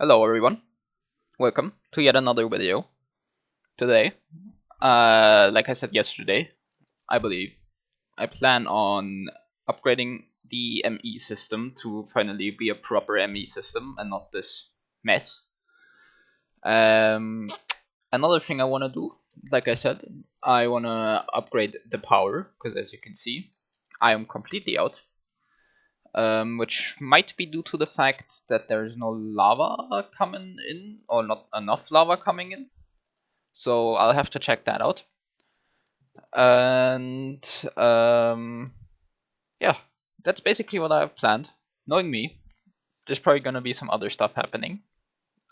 Hello everyone, welcome to yet another video. Today, like I said yesterday, I believe, I plan on upgrading the ME system to finally be a proper ME system and not this mess. Another thing I want to do, like I said, I want to upgrade the power, because as you can see, I am completely out. Which might be due to the fact that there is no lava coming in, or not enough lava coming in. So I'll have to check that out. And yeah, that's basically what I've planned. Knowing me, there's probably gonna be some other stuff happening.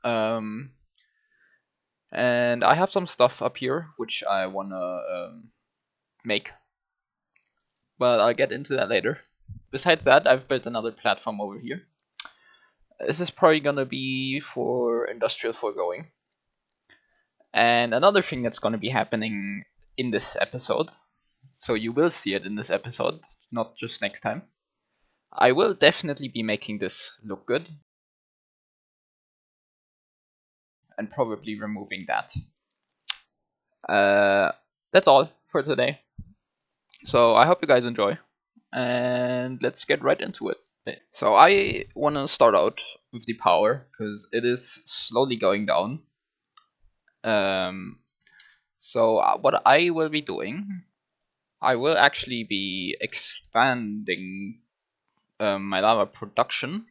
And I have some stuff up here which I wanna make, but I'll get into that later. Besides that, I've built another platform over here. This is probably gonna be for industrial foregoing. And another thing that's gonna be happening in this episode, so you will see it in this episode, not just next time. I will definitely be making this look good. And probably removing that. That's all for today. So I hope you guys enjoy. And let's get right into it. So I want to start out with the power, because it is slowly going down. So what I will be doing, I will actually be expanding my lava production,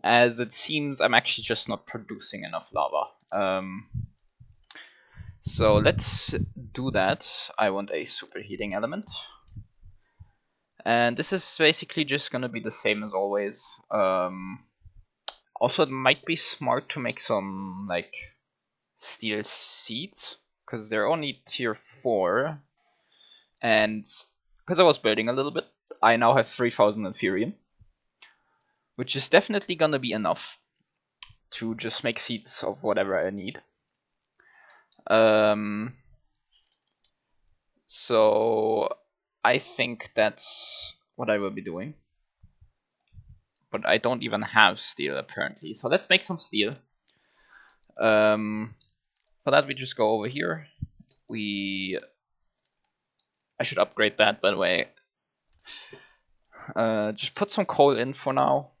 as it seems I'm actually just not producing enough lava. So let's do that. I want a superheating element. And this is basically just gonna be the same as always. Also, it might be smart to make some, like, steel seeds, because they're only tier 4. And because I was building a little bit, I now have 3000 Ethereum, which is definitely gonna be enough to just make seeds of whatever I need. So I think that's what I will be doing. But I don't even have steel apparently. So let's make some steel. For that we just go over here. I should upgrade that, by the way. Just put some coal in for now.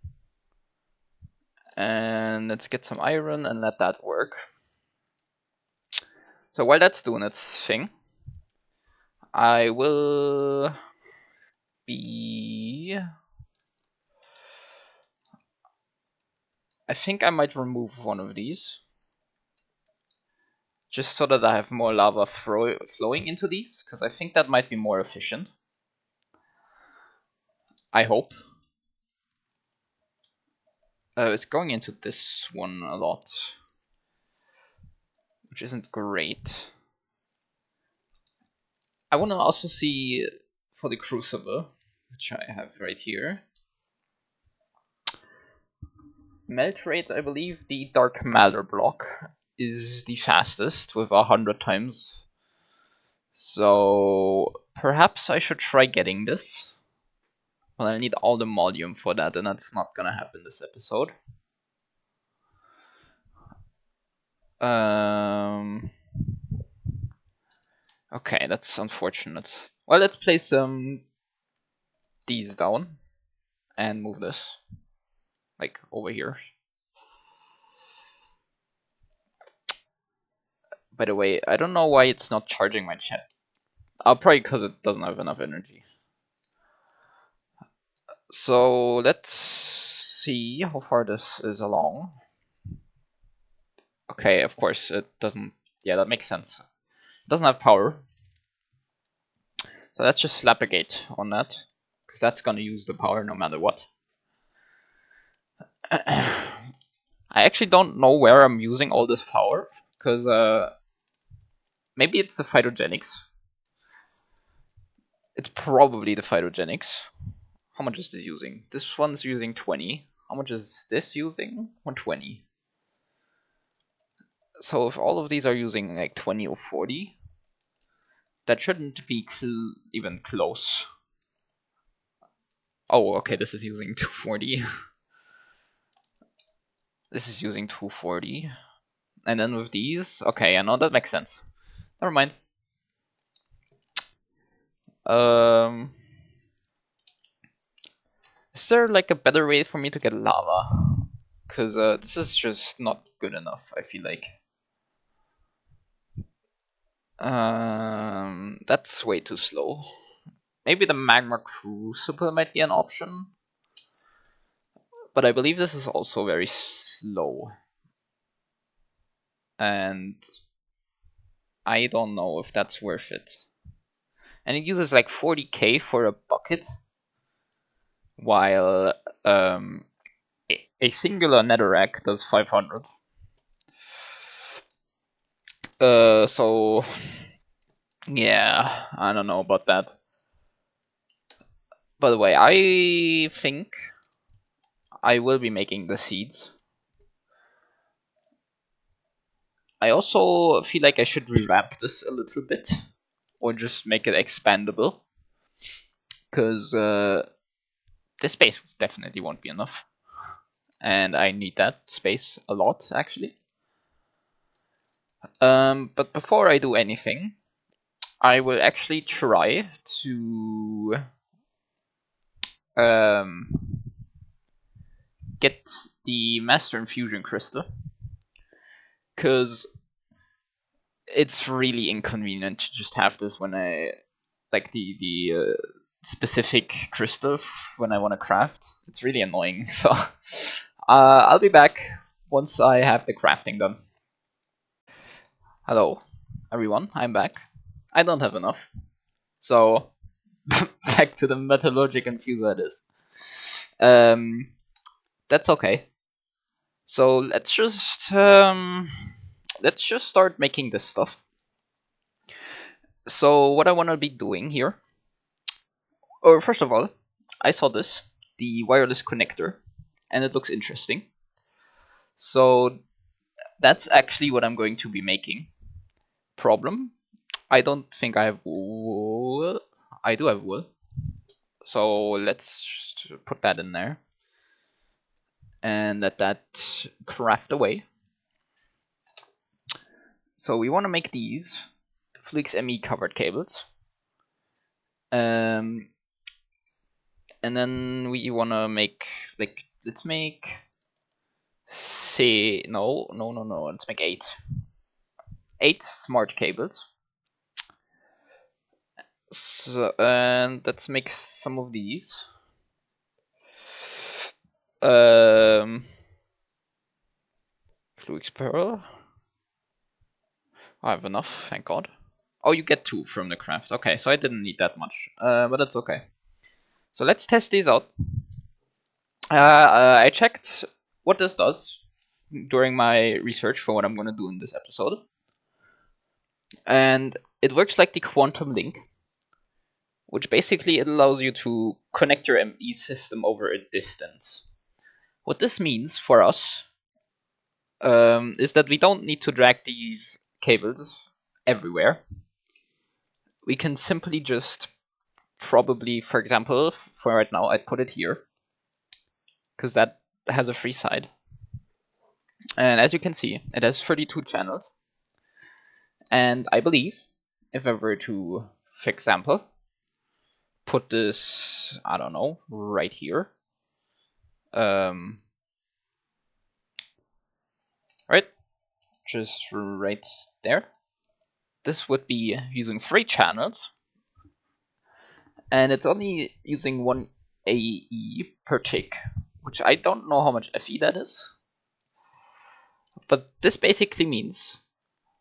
And let's get some iron and let that work. So while that's doing its thing, I will be... I think I might remove one of these, just so that I have more lava flowing into these, because I think that might be more efficient. I hope. It's going into this one a lot, which isn't great. I want to also see for the crucible, which I have right here. Melt rate, I believe the dark matter block is the fastest with 100 times. So perhaps I should try getting this. Well, I need all the volume for that, and that's not gonna happen this episode. Okay, that's unfortunate. Well, let's place these down and move this, like, over here. By the way, I don't know why it's not charging my chat. Probably because it doesn't have enough energy. So let's see how far this is along. Okay, of course it doesn't. Yeah, that makes sense. It doesn't have power. So let's just slap a gate on that, because that's gonna use the power no matter what. I actually don't know where I'm using all this power, because maybe it's the phytogenics. It's probably the phytogenics. How much is this using? This one's using 20. How much is this using? 120. So if all of these are using like 20 or 40, that shouldn't be even close. Oh, okay, this is using 240. This is using 240. And then with these, okay, I know that makes sense. Never mind. Is there like a better way for me to get lava? Because this is just not good enough, I feel like. That's way too slow. Maybe the magma crucible might be an option. But I believe this is also very slow. And I don't know if that's worth it. And it uses like 40k for a bucket. While a singular netherrack does 500. So yeah, I don't know about that. By the way, I think I will be making the seeds. I also feel like I should revamp this a little bit, or just make it expandable, because this space definitely won't be enough, and I need that space a lot, actually. But before I do anything, I will actually try to get the Master Infusion Crystal, because it's really inconvenient to just have this when I like the specific crystal when I want to craft. It's really annoying. So I'll be back once I have the crafting done. Hello, everyone. I'm back. I don't have enough, so back to the metallurgic infuser it is. That's okay. So let's just start making this stuff. So what I want to be doing here, or first of all, I saw this, the wireless connector, and it looks interesting. So that's actually what I'm going to be making. Problem, I don't think I have wool. I do have wool. So let's put that in there. And let that craft away. So we want to make these Flix ME covered cables. And then we want to make, like, let's make, say, no, let's make 8. 8 smart cables. So, and let's make some of these. Fluix Pearl. I have enough, thank God. Oh, you get 2 from the craft. Okay, so I didn't need that much, but that's okay. So let's test these out. I checked what this does during my research for what I'm going to do in this episode. And it works like the quantum link, which basically it allows you to connect your ME system over a distance. What this means for us is that we don't need to drag these cables everywhere. We can simply just probably, for example, for right now, I'd put it here, because that has a free side. And as you can see, it has 32 channels. And I believe, if I were to, for example, put this, I don't know, right here. Right? Just right there. This would be using 3 channels. And it's only using 1 AE per tick, which I don't know how much FE that is. But this basically means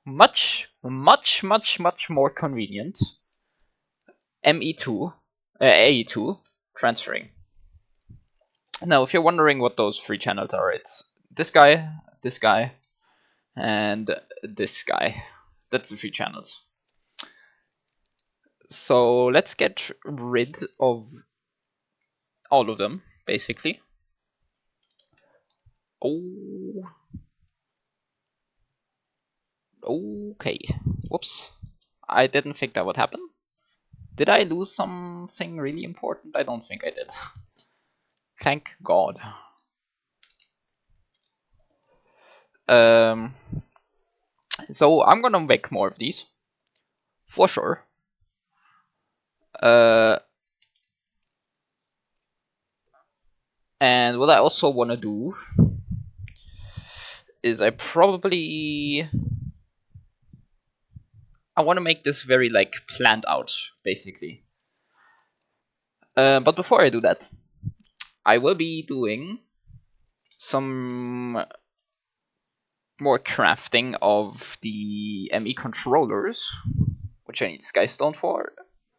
much more convenient ME2, AE2 transferring. Now, if you're wondering what those 3 channels are, it's this guy, and this guy. That's the 3 channels. So let's get rid of all of them, basically. Oh. Okay. Whoops. I didn't think that would happen. Did I lose something really important? I don't think I did. Thank God. So I'm gonna make more of these for sure. And what I also want to do is I want to make this very like planned out, basically. But before I do that, I will be doing some more crafting of the ME controllers, which I need Skystone for,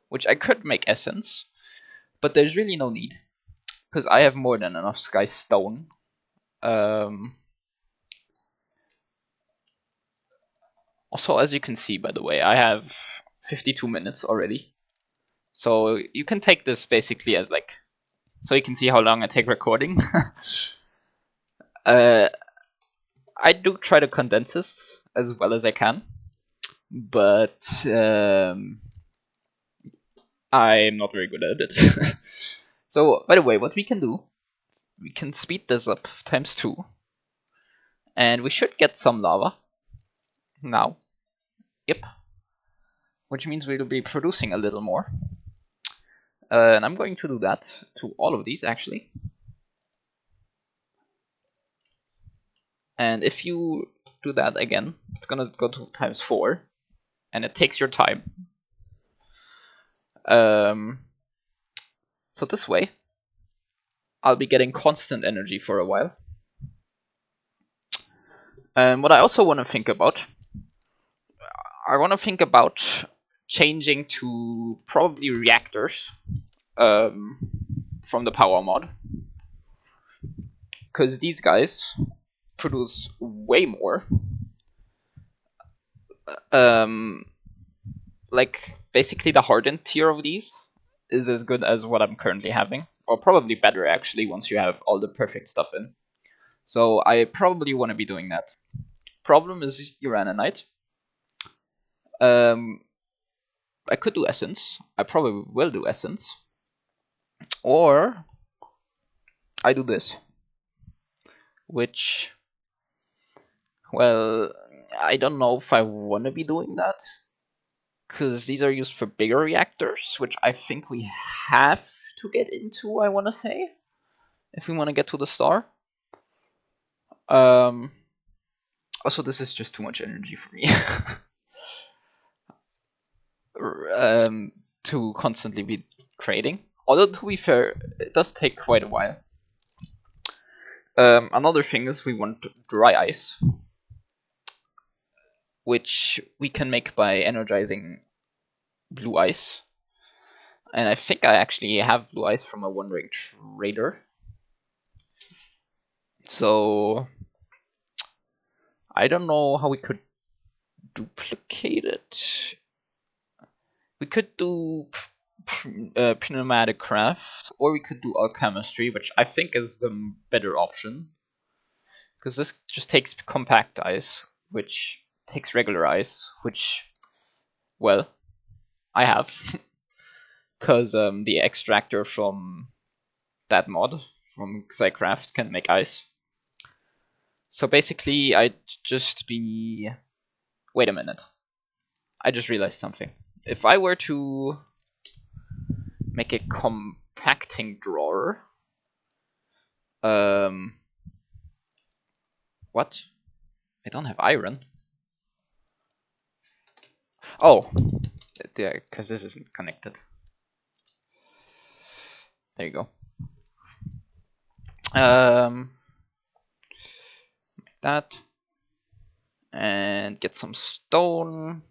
which I could make Essence, but there's really no need, because I have more than enough Skystone. Also, as you can see, by the way, I have 52 minutes already. So you can take this basically as like, so you can see how long I take recording. I do try to condense this as well as I can, but I'm not very good at it. So, by the way, what we can do, we can speed this up ×2, and we should get some lava now. Yep. Which means we'll be producing a little more. And I'm going to do that to all of these, actually. And if you do that again, it's gonna go to ×4, and it takes your time. So this way, I'll be getting constant energy for a while. And what I also want to think about, changing to probably reactors from the Powah mod, because these guys produce way more. Like basically the hardened tier of these is as good as what I'm currently having, or probably better actually once you have all the perfect stuff in. So I probably want to be doing that. Problem is Uranite. I could do Essence. I probably will do Essence. Or I do this. Which, well, I don't know if I want to be doing that, because these are used for bigger reactors, which I think we have to get into, I want to say, if we want to get to the star. Also, this is just too much energy for me. To constantly be trading. Although, to be fair, it does take quite a while. Another thing is we want dry ice, which we can make by energizing blue ice. And I think I actually have blue ice from a one-ring trader. So I don't know how we could duplicate it. We could do pneumatic craft, or we could do alchemistry, which I think is the better option, because this just takes compact ice, which takes regular ice, which, well, I have, because the extractor from that mod from Xycraft can make ice. So basically, I'd just be... Wait a minute. I just realized something. If I were to make a compacting drawer... What? I don't have iron. Oh! Yeah, because this isn't connected. There you go. Like that. And get some stone.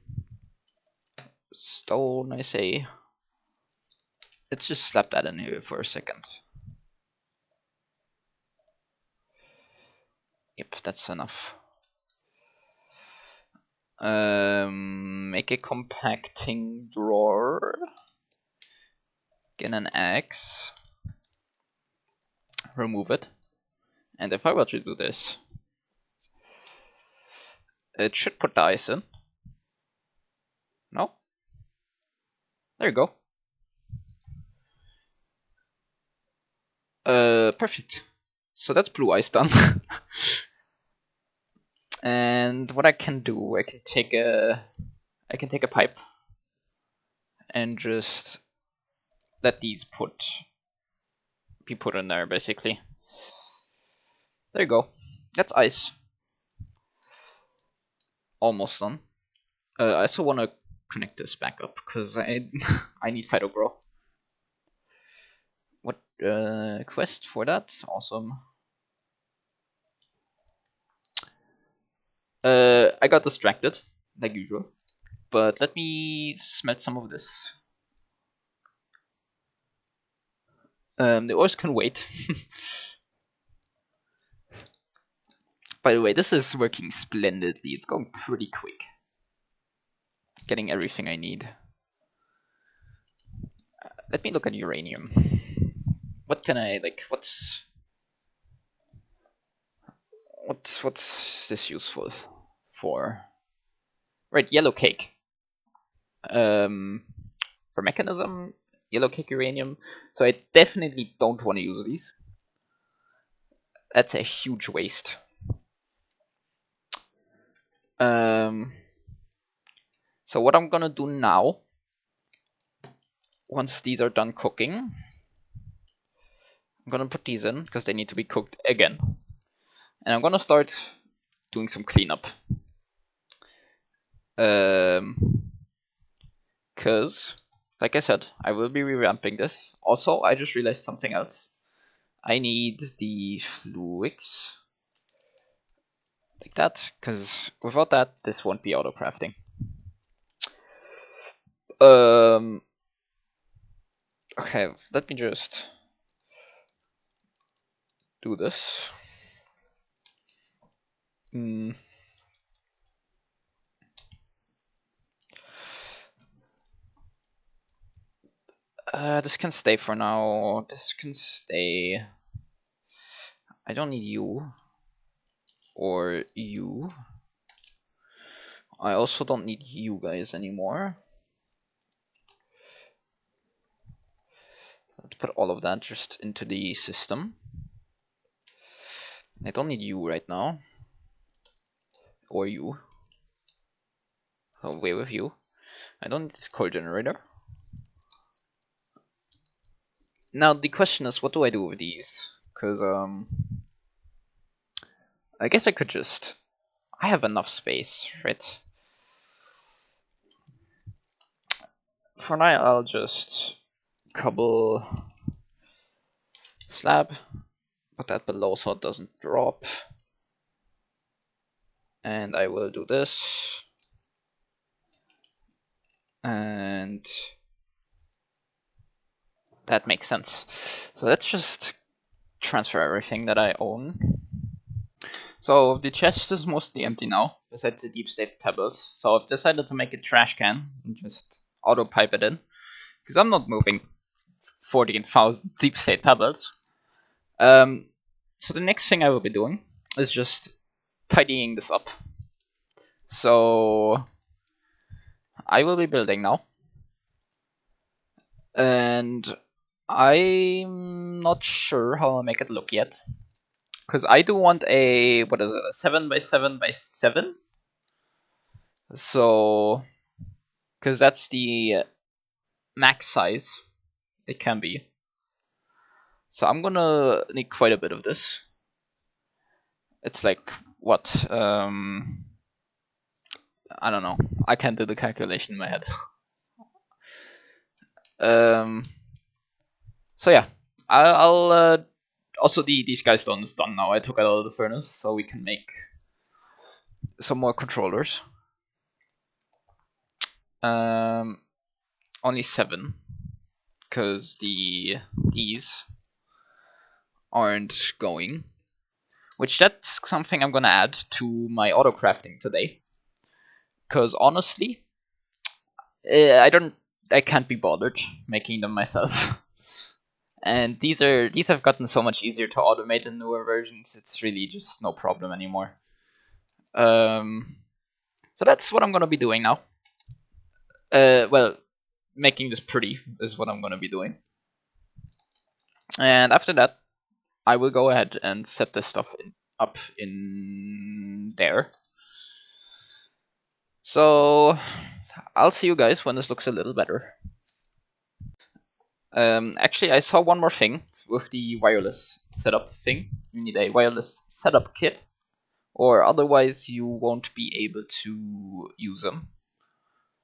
Stone, I say. Let's just slap that in here for a second. Yep, that's enough. Make a compacting drawer. Get an axe. Remove it. And if I were to do this, it should put the ice in. No? There you go. Perfect. So that's blue ice done. And what I can do, I can take a pipe and just let these be put in there, basically. There you go. That's ice. Almost done. I also want to connect this back up because I I need Phytogrow. What quest for that? Awesome. I got distracted like usual, but let me smelt some of this. The ores can wait. By the way, this is working splendidly. It's going pretty quick. Getting everything I need. Let me look at uranium. What can I like? What's this useful for? Right, yellow cake. For mechanism, yellow cake uranium. So I definitely don't want to use these. That's a huge waste. So what I'm gonna do now, once these are done cooking, I'm gonna put these in because they need to be cooked again. And I'm gonna start doing some cleanup. Because, like I said, I will be revamping this. Also, I just realized something else. I need the fluids. Like that, because without that, this won't be autocrafting. Okay, let me just do this. This can stay for now. This can stay. I don't need you. Or you. I also don't need you guys anymore. Let's put all of that just into the system. I don't need you right now. Or you. I'll away with you. I don't need this coal generator. Now the question is, what do I do with these? Because I guess I could just. I have enough space, right? For now, I'll just cobble slab, put that below so it doesn't drop. And I will do this. And that makes sense. So let's just transfer everything that I own. So the chest is mostly empty now, besides the deep state pebbles. So I've decided to make a trash can and just auto pipe it in. Because I'm not moving 14,000 deep state pebbles. So the next thing I will be doing is just tidying this up. So I will be building now. And I'm not sure how I'll make it look yet. Because I do want a, what is it, a 7x7x7? So, because that's the max size it can be. So I'm gonna need quite a bit of this. It's like, what? I don't know. I can't do the calculation in my head. So yeah, I'll also the Sky Stone is done now. I took it out of the furnace so we can make some more controllers. Only 7, because these aren't going. Which that's something I'm gonna add to my autocrafting today. Because honestly, I can't be bothered making them myself. And these have gotten so much easier to automate in newer versions. It's really just no problem anymore. So that's what I'm gonna be doing now. Well, making this pretty is what I'm gonna be doing. And after that, I will go ahead and set this stuff in up in there. So I'll see you guys when this looks a little better. Actually, I saw one more thing with the wireless setup thing. You need a wireless setup kit, or otherwise you won't be able to use them.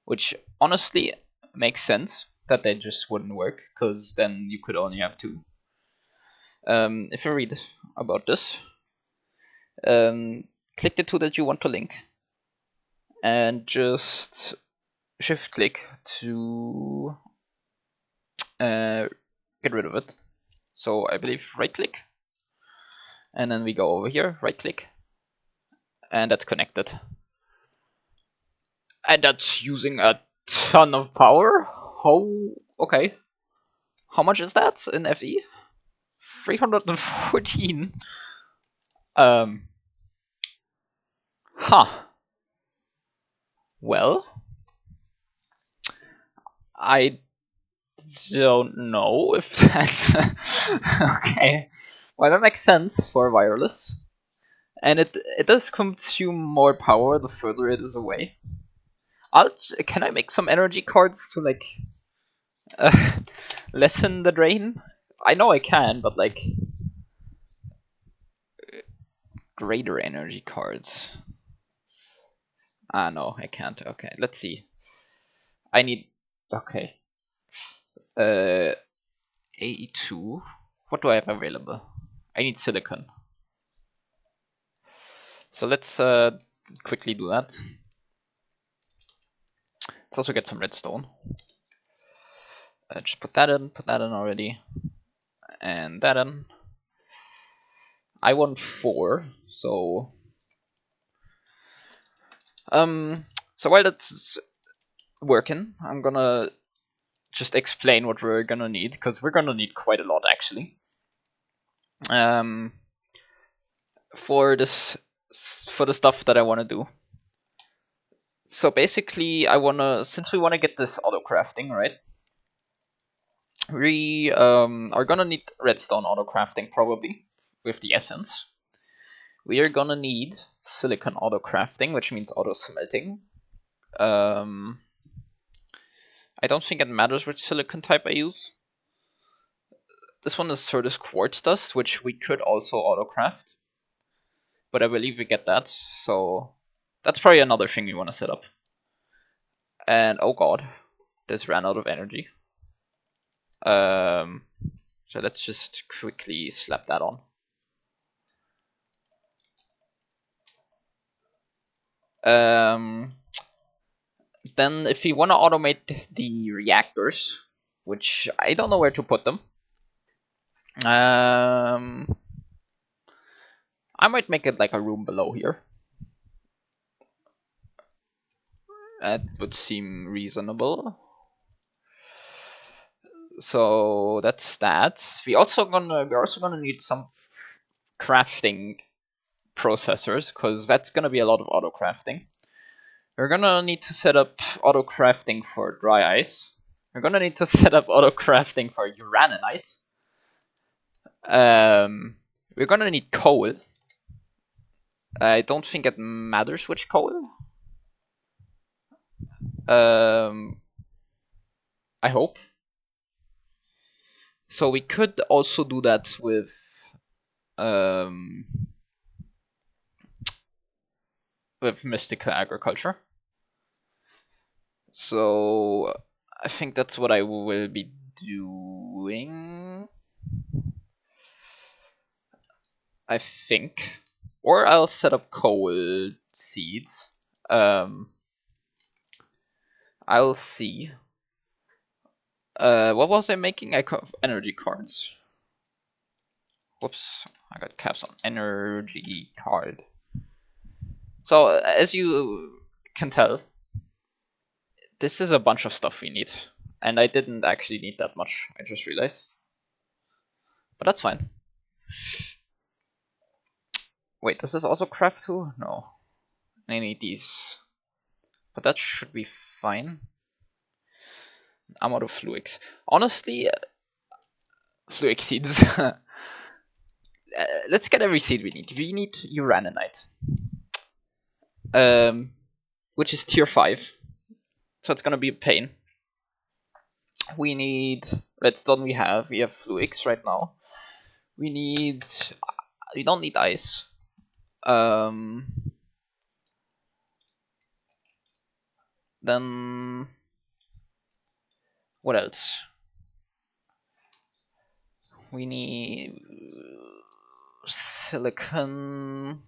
Which honestly makes sense that they just wouldn't work, because then you could only have two. If you read about this, click the tool that you want to link, and just shift click to get rid of it. So I believe right click, and then we go over here, right click, and that's connected. And that's using a ton of power. Okay. How much is that in FE? 314. Huh. Well, I don't know if that's okay. Well, that makes sense for wireless, and it does consume more power the further it is away. Can I make some energy cards to like lessen the drain? I know I can, but like greater energy cards. Ah, no, I can't. Okay, let's see. I need. Okay. AE2. What do I have available? I need silicon. So let's quickly do that. Let's also get some redstone. Just put that in already. And that in. I want 4, so... So while that's working, I'm gonna just explain what we're gonna need, because we're gonna need quite a lot, actually. For the stuff that I want to do. So basically, since we want to get this autocrafting, right? We are gonna need redstone autocrafting, probably, with the essence. We are gonna need silicon autocrafting, which means auto smelting. I don't think it matters which silicon type I use. This one is Certus quartz dust, which we could also autocraft, but I believe we get that, so that's probably another thing we want to set up. And oh god, this ran out of energy. So let's just quickly slap that on. Then if we want to automate the reactors, which I don't know where to put them, I might make it like a room below here. That would seem reasonable. So that's that. We're also gonna need some crafting processors, because that's gonna be a lot of auto crafting. We're gonna need to set up auto crafting for dry ice. We're gonna need to set up auto crafting for uraninite. We're gonna need coal. I don't think it matters which coal. I hope. So we could also do that with mystical agriculture. So I think that's what I will be doing. I think. Or I'll set up coal seeds. I'll see. What was I making? Energy cards. Whoops, I got caps on energy card. So as you can tell, this is a bunch of stuff we need. And I didn't actually need that much, I just realized. But that's fine. Wait, does this also craft too? No. I need these. But that should be fine. I'm out of fluix. Honestly, fluix seeds. let's get every seed we need. We need uraninite, which is tier 5, so it's gonna be a pain. We need redstone. We have fluix right now. We don't need ice. Then what else? We need silicon,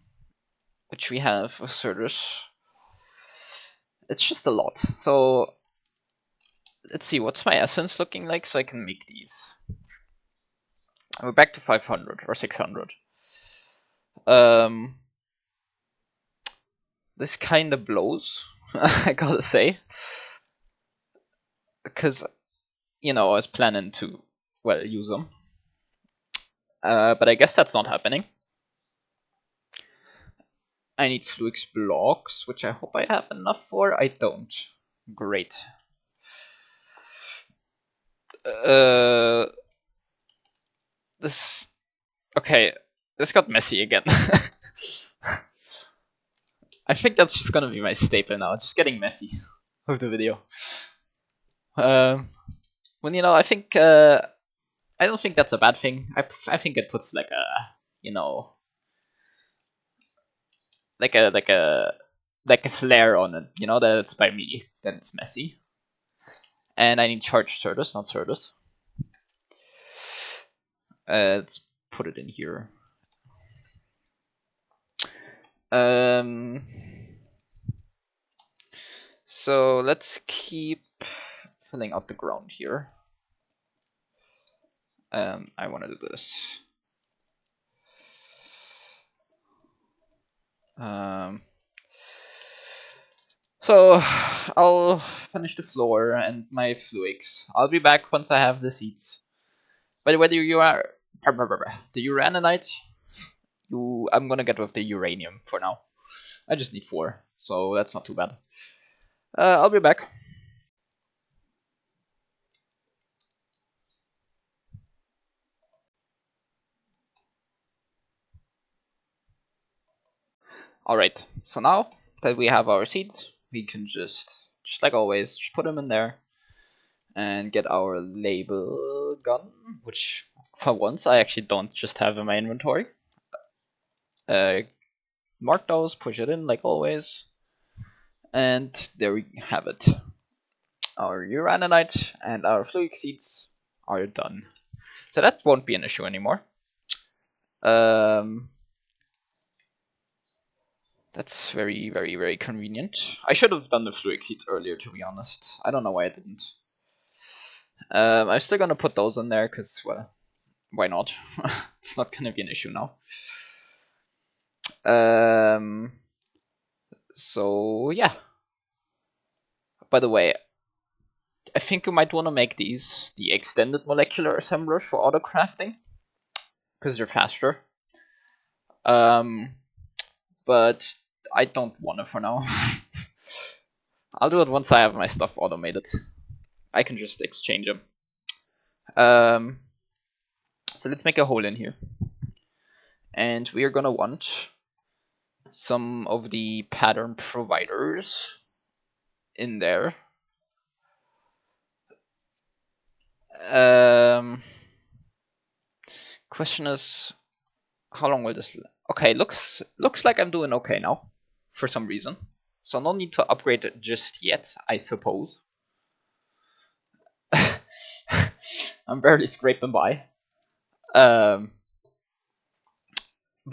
which we have a Certus. It's just a lot. So let's see, what's my essence looking like so I can make these. We're back to 500 or 600. This kind of blows, I gotta say, because I was planning to use them, but I guess that's not happening. I need fluix blocks, which I hope I have enough for. I don't. Great. This got messy again. I think that's just gonna be my staple now, just getting messy with the video. When I think I don't think that's a bad thing. I think it puts like a like a flare on it, that it's by me, then it's messy. And I need charged Certus, not Certus. Let's put it in here. So let's keep filling out the ground here. I want to do this. So I'll finish the floor and my fluix. I'll be back once I have the seeds. But whether you are the uraninite, I'm gonna get with the uranium for now. I just need 4, so that's not too bad. I'll be back. Alright, so now that we have our seeds, we can just like always, just put them in there and get our label gun, which for once I actually don't just have in my inventory. Mark those, push it in like always, and there we have it. Our uraninite and our fluix seeds are done. So that won't be an issue anymore. That's very, very, very convenient. I should have done the fluix seeds earlier, to be honest. I don't know why I didn't. I'm still gonna put those in there, because, well, why not? It's not gonna be an issue now. So, yeah. By the way, I think you might want to make these the extended molecular assembler for autocrafting, because they're faster. But I don't want it for now. I'll do it once I have my stuff automated. I can just exchange them. So let's make a hole in here. And we are gonna want some of the pattern providers in there. Question is, how long will this? Okay, looks like I'm doing okay now, for some reason. So no need to upgrade it just yet, I suppose. I'm barely scraping by. But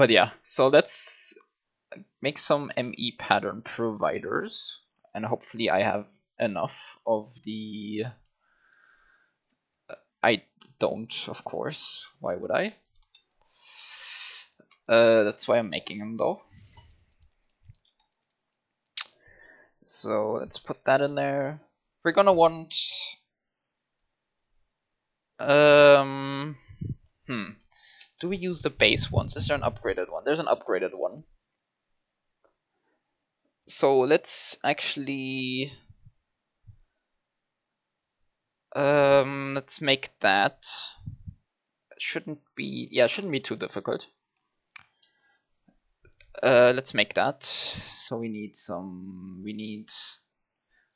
yeah, so let's make some ME pattern providers, and hopefully I have enough of the. I don't, of course. Why would I? That's why I'm making them though. So let's put that in there. We're gonna want. Do we use the base ones? Is there an upgraded one? There's an upgraded one. So let's actually. Let's make that. It shouldn't be too difficult. Let's make that. So we need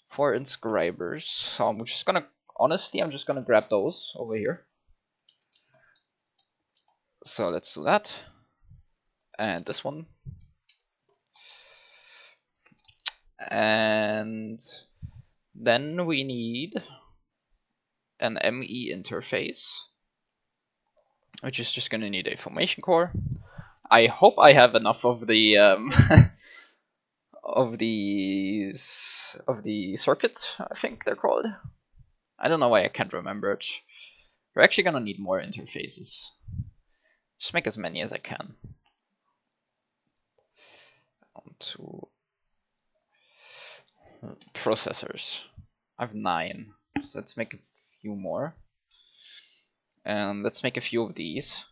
4 inscribers. So I'm just gonna, honestly, I'm just gonna grab those over here. So let's do that. And this one. And then we need an ME interface, which is just gonna need a formation core. I hope I have enough of the of the circuits, I think they're called. I don't know why I can't remember it. We're actually gonna need more interfaces. Just make as many as I can. 1, 2 processors. I have 9. So let's make a few more. And let's make a few of these.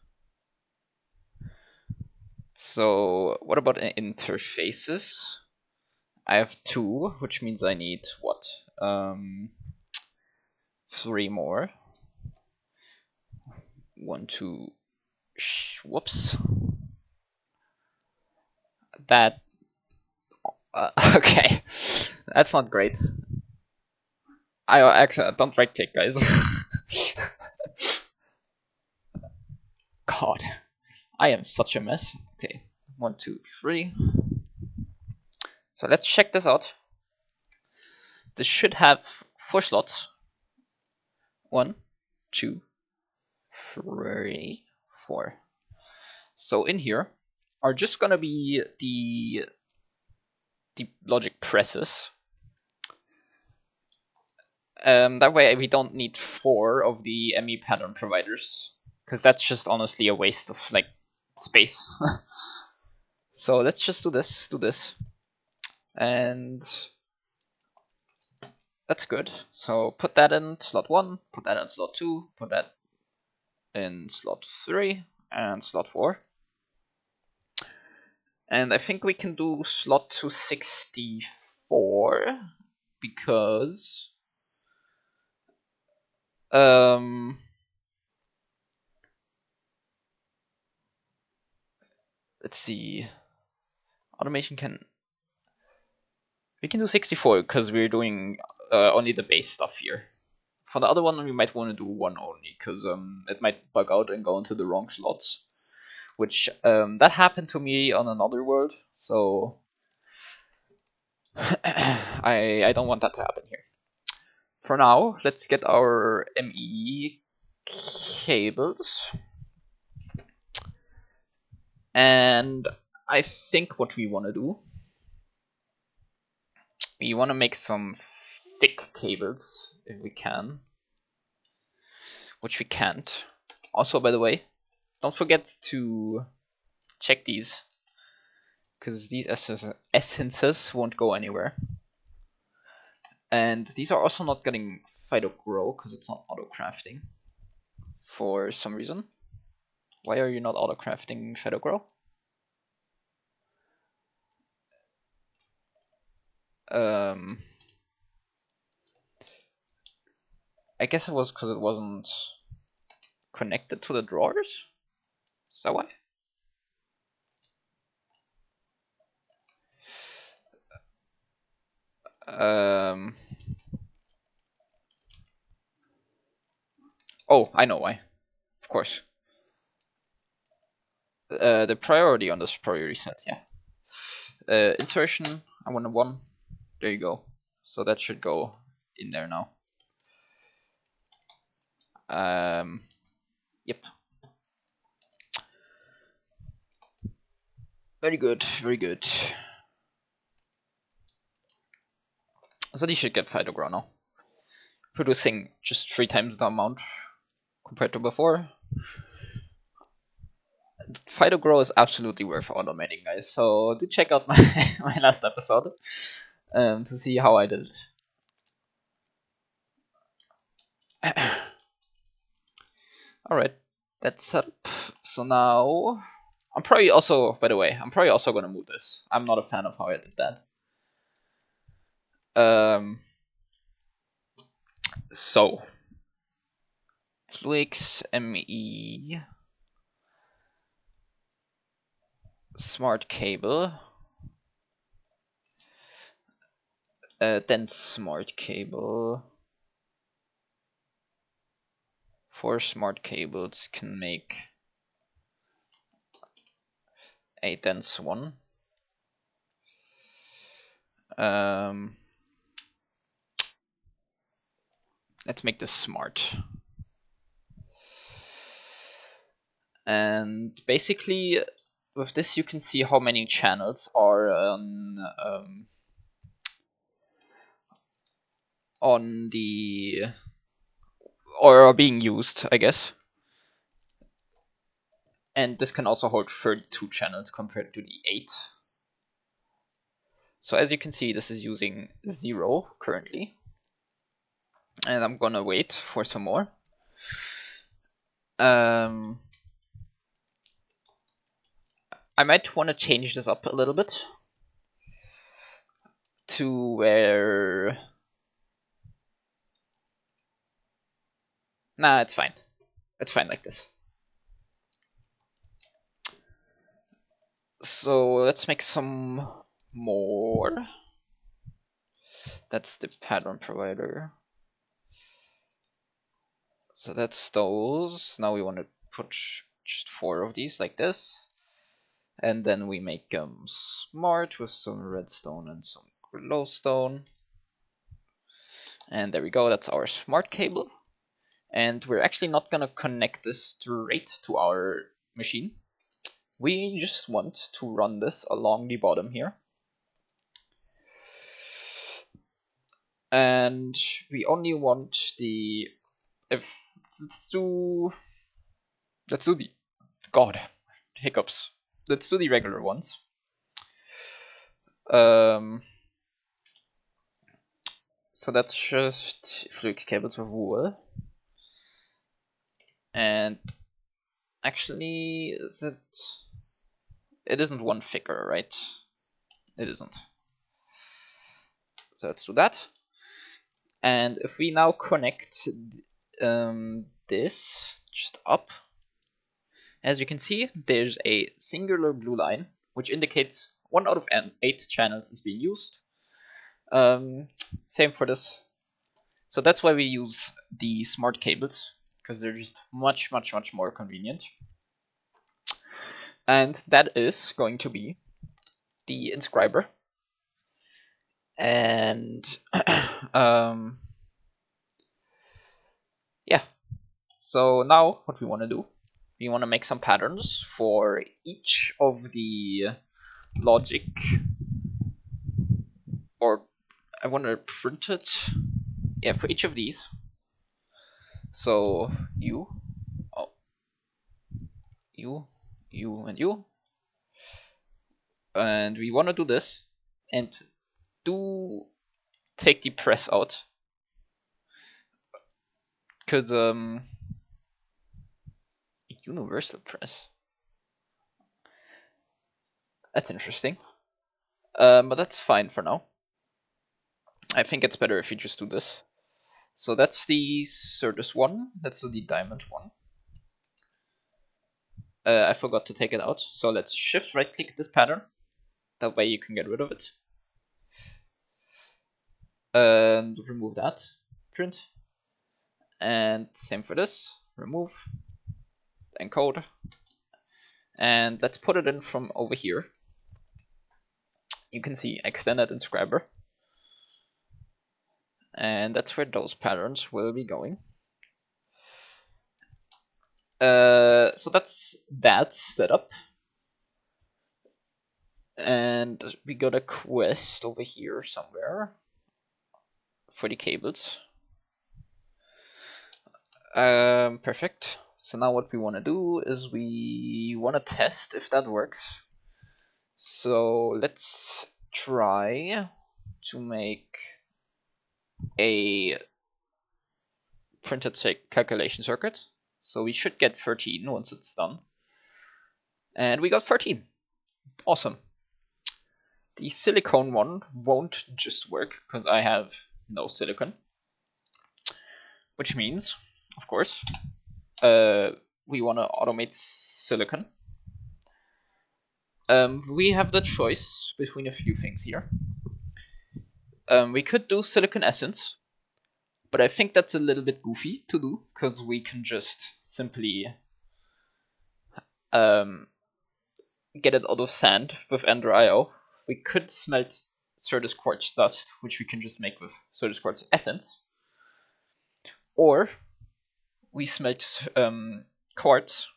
So what about interfaces? I have 2, which means I need what? 3 more. 1, 2. Whoops. That. Okay. That's not great. I actually don't right click, guys. God. I am such a mess. Okay. 1, 2, 3. So let's check this out. This should have 4 slots. 1, 2, 3, 4. So in here are just gonna be the logic presses. That way we don't need 4 of the ME pattern providers, because that's just honestly a waste of like space. So let's just do this, and that's good. So put that in slot 1, put that in slot 2, put that in slot 3, and slot 4. And I think we can do slot 264 because let's see. Automation we can do 64 because we're doing only the base stuff here. For the other one, we might want to do 1 only because it might bug out and go into the wrong slots, which that happened to me on another world. So I don't want that to happen here. For now, let's get our ME cables. And I think what we want to do, we want to make some thick cables if we can, which we can't. Also, by the way, don't forget to check these, because these essences won't go anywhere. And these are also not getting Fido Grow because it's not auto-crafting for some reason. Why are you not auto-crafting Fido Grow? I guess it was because it wasn't connected to the drawers? Is that why? Oh, I know why. Of course. The priority on this priority set, yeah. Insertion, I want a 1. There you go. So that should go in there now. Yep. Very good, very good. So these should get Fido Grow now. Producing just 3 times the amount compared to before. Fido Grow is absolutely worth automating, guys. So do check out my my last episode to see how I did it. Alright, that's set up. So now I'm probably also, by the way, I'm probably also gonna move this. I'm not a fan of how I did that. So Fluix ME. smart cable, then smart cable. 4 smart cables can make a dense one. Let's make this smart. And basically, with this, you can see how many channels are on the, or are being used, I guess. And this can also hold 32 channels compared to the 8. So as you can see, this is using 0 currently. And I'm gonna wait for some more. I might want to change this up a little bit to where... Nah, it's fine. It's fine like this. So let's make some more. That's the pattern provider. So that's those. Now we want to put just 4 of these like this. And then we make them smart with some redstone and some glowstone. And there we go, that's our smart cable. And we're actually not gonna connect this straight to our machine. We just want to run this along the bottom here. And we only want the... let's do the... God, hiccups. Let's do the regular ones. So that's just fluid cables of wool. And actually, is it... It isn't one figure, right? It isn't. So let's do that. And if we now connect this just up, as you can see, there's a singular blue line, which indicates 1 out of 8 channels is being used. Same for this. So that's why we use the smart cables, because they're just much, much, much more convenient. And that is going to be the inscriber. And yeah. So now what we want to do, we want to make some patterns for each of the logic, or I want to print it. Yeah, for each of these. So you, and you. And we want to do this and take the press out, because universal press, that's interesting, but that's fine for now. I think it's better if you just do this. So that's the Certus one, that's the diamond one. I forgot to take it out, so let's shift right click this pattern, that way you can get rid of it. And remove that, print. And same for this, remove, encode. And let's put it in from over here. You can see extended inscriber. And that's where those patterns will be going. So that's that setup. And we got a quest over here somewhere for the cables. Perfect. So now what we want to do is we want to test if that works. So let's try to make a printed calculation circuit. So we should get 13 once it's done. And we got 13. Awesome. The silicone one won't just work because I have no silicon. Which means, of course, we want to automate silicon. We have the choice between a few things here. We could do silicon essence, but I think that's a little bit goofy to do, because we can just simply get it out of sand with Ender IO. We could smelt Certus Quartz dust, which we can just make with Certus Quartz essence. Or we smelt quartz,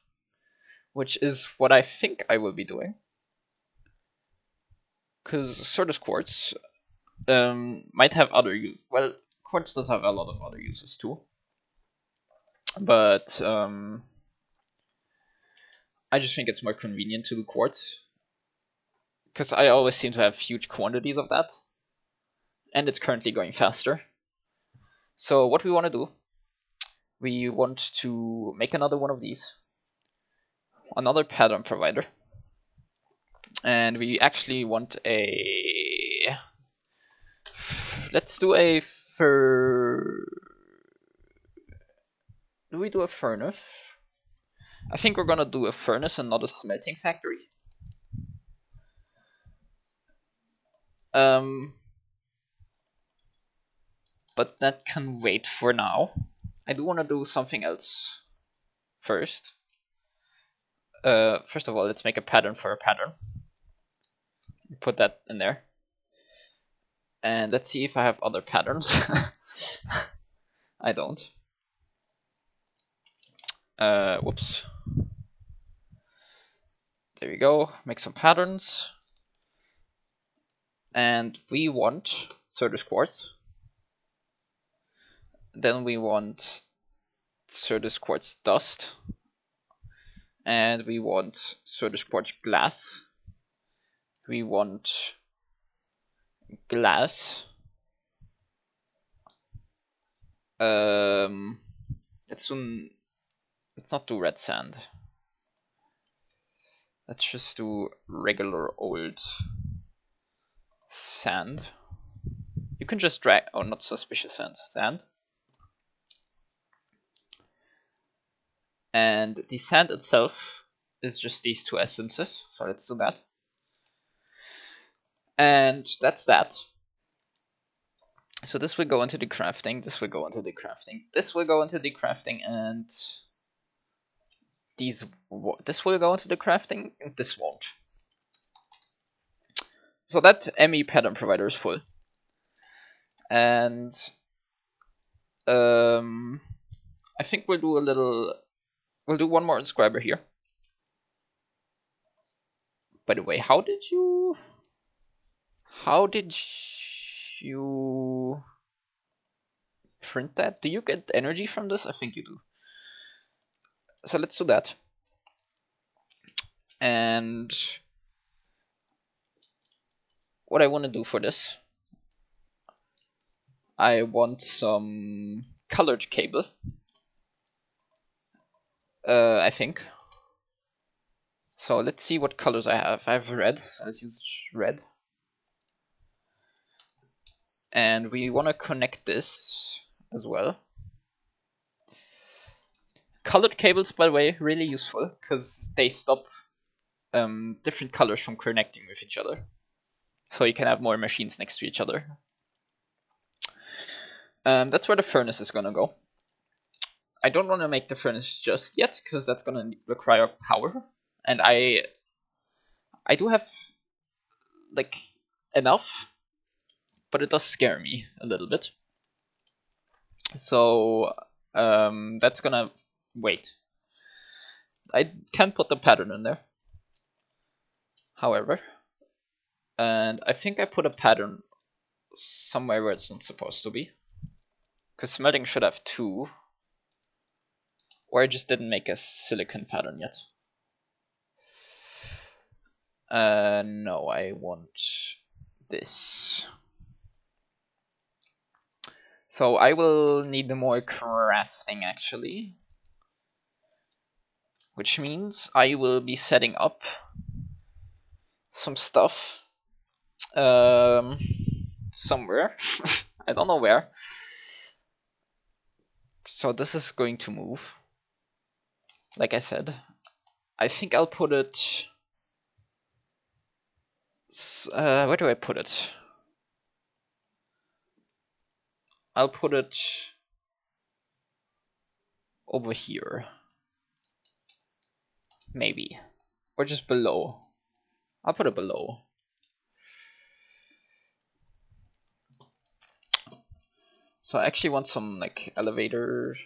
which is what I think I will be doing. Because Certus Quartz might have other use. Well, quartz does have a lot of other uses too. But I just think it's more convenient to do quartz, because I always seem to have huge quantities of that, and it's currently going faster. So what we want to do, we want to make another one of these, another pattern provider, and we actually want a, let's do a do we do a furnace? I think we're gonna do a furnace and not a smelting factory. But that can wait for now. I do want to do something else first. First of all, let's make a pattern for a pattern. Put that in there. And let's see if I have other patterns. I don't. Whoops. There we go. Make some patterns. And we want Certus Quartz. Then we want Certus Quartz dust. And we want Certus Quartz glass. We want glass. Let's not do red sand. Let's just do regular old sand. You can just drag, oh, not suspicious sand. And the sand itself is just these two essences, so let's do that. And that's that. So this will go into the crafting, this will go into the crafting, this will go into the crafting, and this will go into the crafting, and this won't. So that ME pattern provider is full. And I think we'll do one more inscriber here. By the way, how did you print that? Do you get energy from this? I think you do. So let's do that. And what I want to do for this, I want some colored cable. I think. So let's see what colors I have. I have red, so let's use red. And we want to connect this as well. Colored cables, by the way, really useful, because they stop different colors from connecting with each other. So you can have more machines next to each other. That's where the furnace is gonna go. I don't want to make the furnace just yet, because that's gonna require power. And I do have, like, enough, but it does scare me a little bit. So that's gonna wait. I can put the pattern in there, however. And I think I put a pattern somewhere where it's not supposed to be, because smelting should have two. Or I just didn't make a silicon pattern yet. No, I want this. So I will need more crafting, actually. Which means I will be setting up some stuff somewhere. I don't know where. So this is going to move. Like I said, I think I'll put it Where do I put it? I'll put it over here. Maybe. Or just below. I'll put it below. So I actually want some like elevators.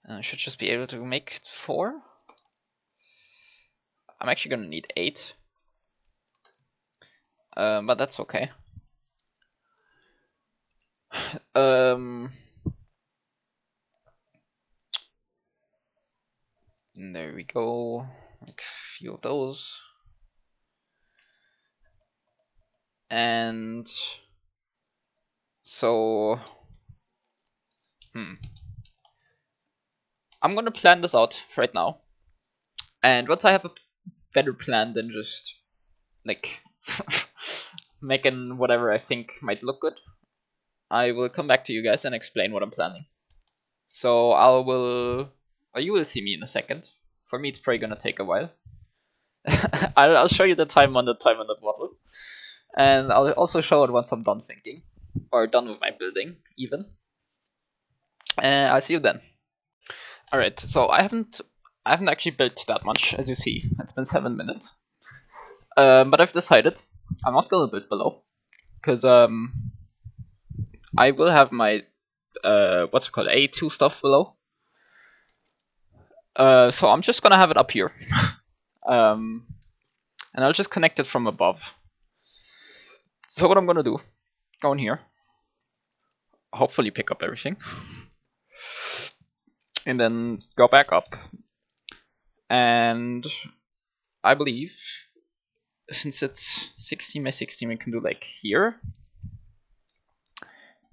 I should just be able to make 4. I'm actually gonna need 8. But that's okay. There we go. Like a few of those. And so I'm gonna plan this out right now. And once I have a better plan than just like making whatever I think might look good, I will come back to you guys and explain what I'm planning. So you will see me in a second. For me, it's probably gonna take a while. I'll show you the time on the bottle, and I'll also show it once I'm done thinking, or done with my building, even. And I'll see you then. All right. So I haven't actually built that much, as you see. It's been 7 minutes. But I've decided I'm not gonna build below, because I will have my what's it called, AE2 stuff below. So I'm just gonna have it up here. And I'll just connect it from above. So what I'm gonna do, go in here, hopefully pick up everything, and then go back up. And I believe, since it's 16 by 16, we can do like here,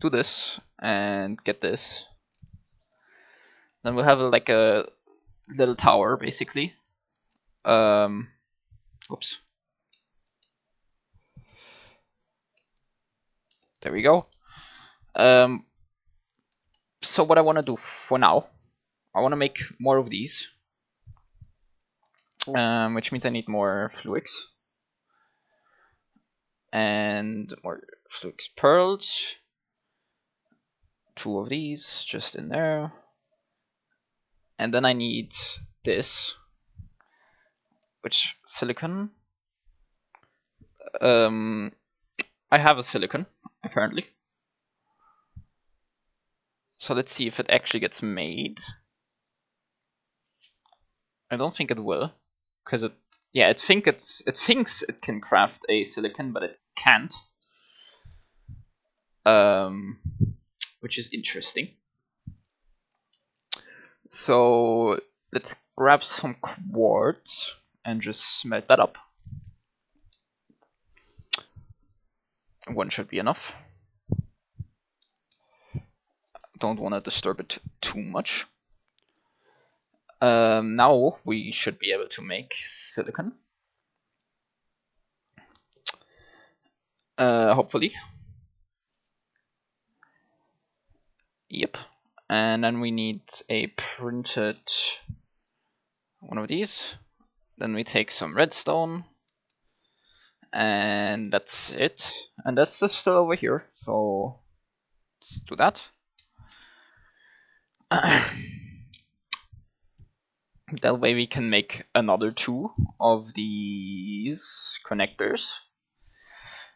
do this, and get this. Then we'll have like a little tower, basically. Oops. There we go. So what I want to do for now, I want to make more of these, which means I need more fluix and more fluix pearls. 2 of these just in there, and then I need this, which silicon. I have a silicon apparently. So let's see if it actually gets made. I don't think it will, because it thinks it can craft a silicon, but it can't. Which is interesting. So let's grab some quartz and just smelt that up. 1 should be enough. Don't want to disturb it too much. Now we should be able to make silicon. Hopefully. Yep. And then we need a printed one of these. Then we take some redstone. And that's it. And that's just still over here. So let's do that. That way we can make another 2 of these connectors.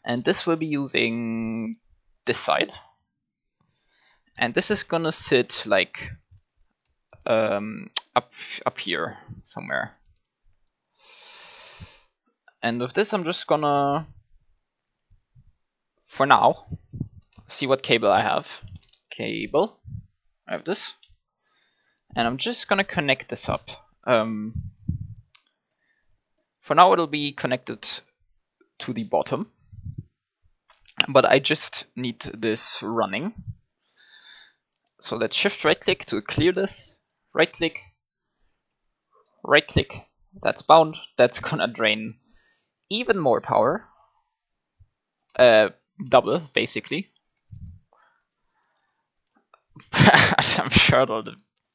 And this will be using this side. And this is gonna sit like up here somewhere. And with this I'm just gonna, for now, see what cable I have. Cable. I have this. And I'm just gonna connect this up. For now it'll be connected to the bottom. But I just need this running. So let's shift right click to clear this. Right click. Right click. That's bound. That's gonna drain even more power. Double, basically. I'm sure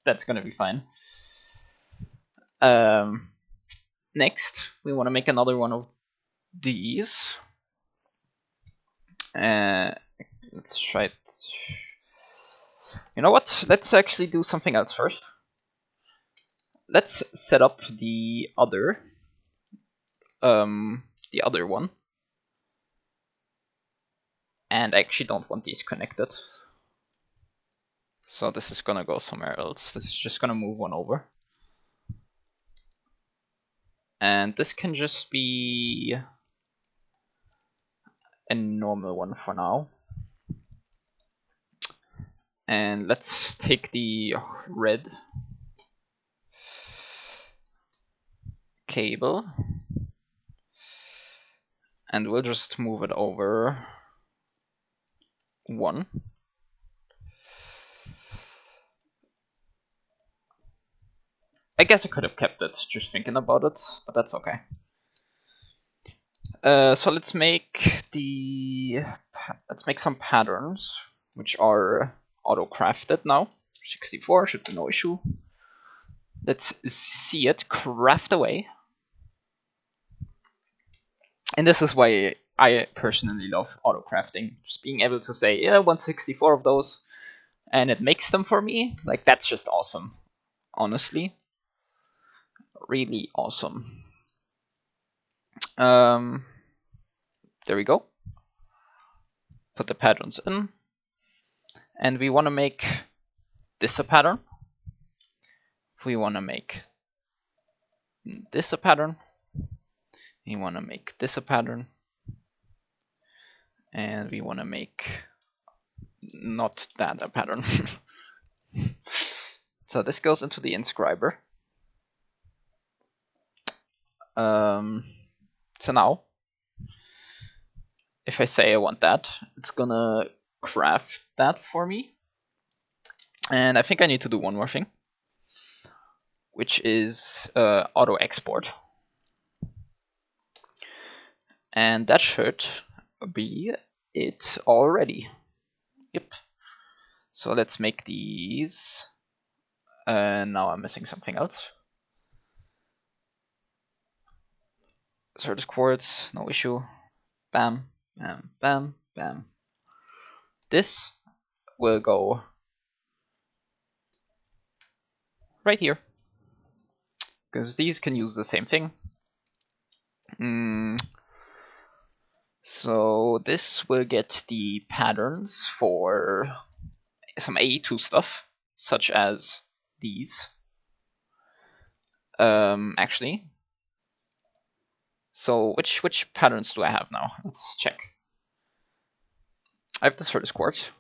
that's gonna be fine. next, we want to make another one of these. Let's try it. You know what? Let's actually do something else first. Let's set up the other one. And I actually don't want these connected. So this is gonna go somewhere else. This is just gonna move one over. And this can just be a normal one for now. And let's take the red cable and we'll just move it over one. I guess I could have kept it, just thinking about it, but that's okay. So let's make some patterns, which are auto-crafted now. 64 should be no issue. Let's see it craft away. And this is why I personally love auto-crafting. Just being able to say, yeah, 164 of those, and it makes them for me. Like, that's just awesome. Honestly. Really awesome. There we go. Put the patterns in. And we want to make this a pattern. We want to make this a pattern. We want to make this a pattern. And we want to make not that a pattern. So this goes into the inscriber. So now, if I say I want that, it's gonna craft that for me. And I think I need to do one more thing, which is auto export. And that should be it already. Yep. So let's make these. Now I'm missing something else. Certus quartz, no issue. Bam, bam, bam, bam. This will go right here, because these can use the same thing. So this will get the patterns for some AE2 stuff, such as these. Actually, so which patterns do I have now? Let's check. I have the Certus quartz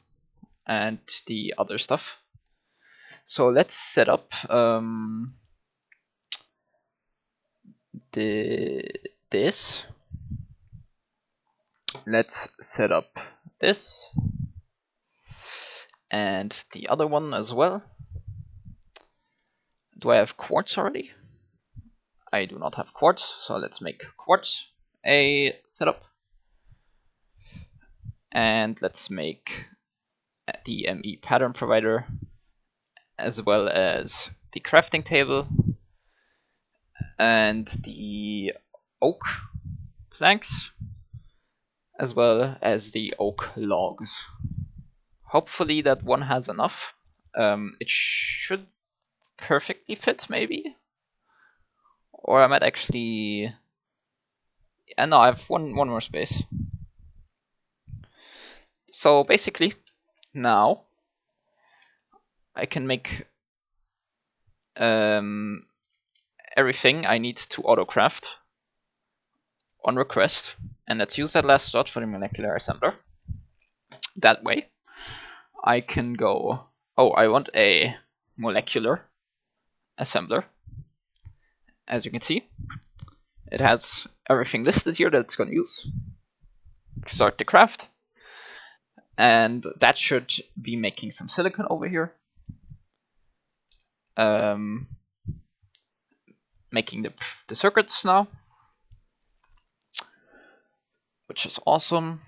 and the other stuff. So let's set up this. Let's set up this and the other one as well. Do I have quartz already? I do not have quartz, so let's make quartz a setup. And let's make the ME pattern provider, as well as the crafting table and the oak planks, as well as the oak logs. Hopefully that one has enough. It should perfectly fit, maybe. Or I might actually... Yeah, no, I have one more space. So basically, now I can make everything I need to autocraft on request, and let's use that last slot for the molecular assembler. That way, I can go, oh, I want a molecular assembler. As you can see, it has everything listed here that it's going to use. Start the craft. And that should be making some silicon over here. Making the circuits now, which is awesome.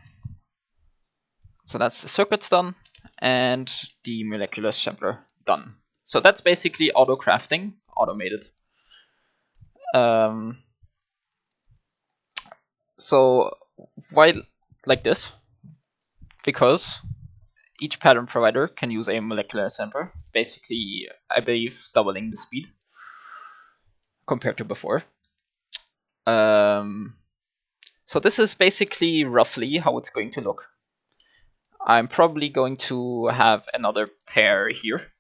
So that's the circuits done, and the molecular assembler done. So that's basically auto crafting, automated. So why like this? Because each pattern provider can use a molecular assembler, basically, I believe, doubling the speed compared to before. So this is basically roughly how it's going to look. I'm probably going to have another pair here,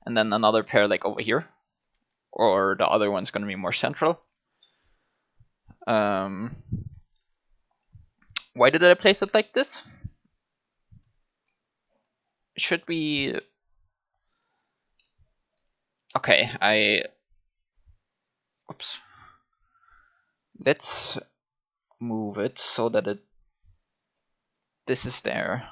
and then another pair like over here, or the other one's going to be more central. Why did I place it like this? Should be... Okay, oops. Let's move it so that this is there.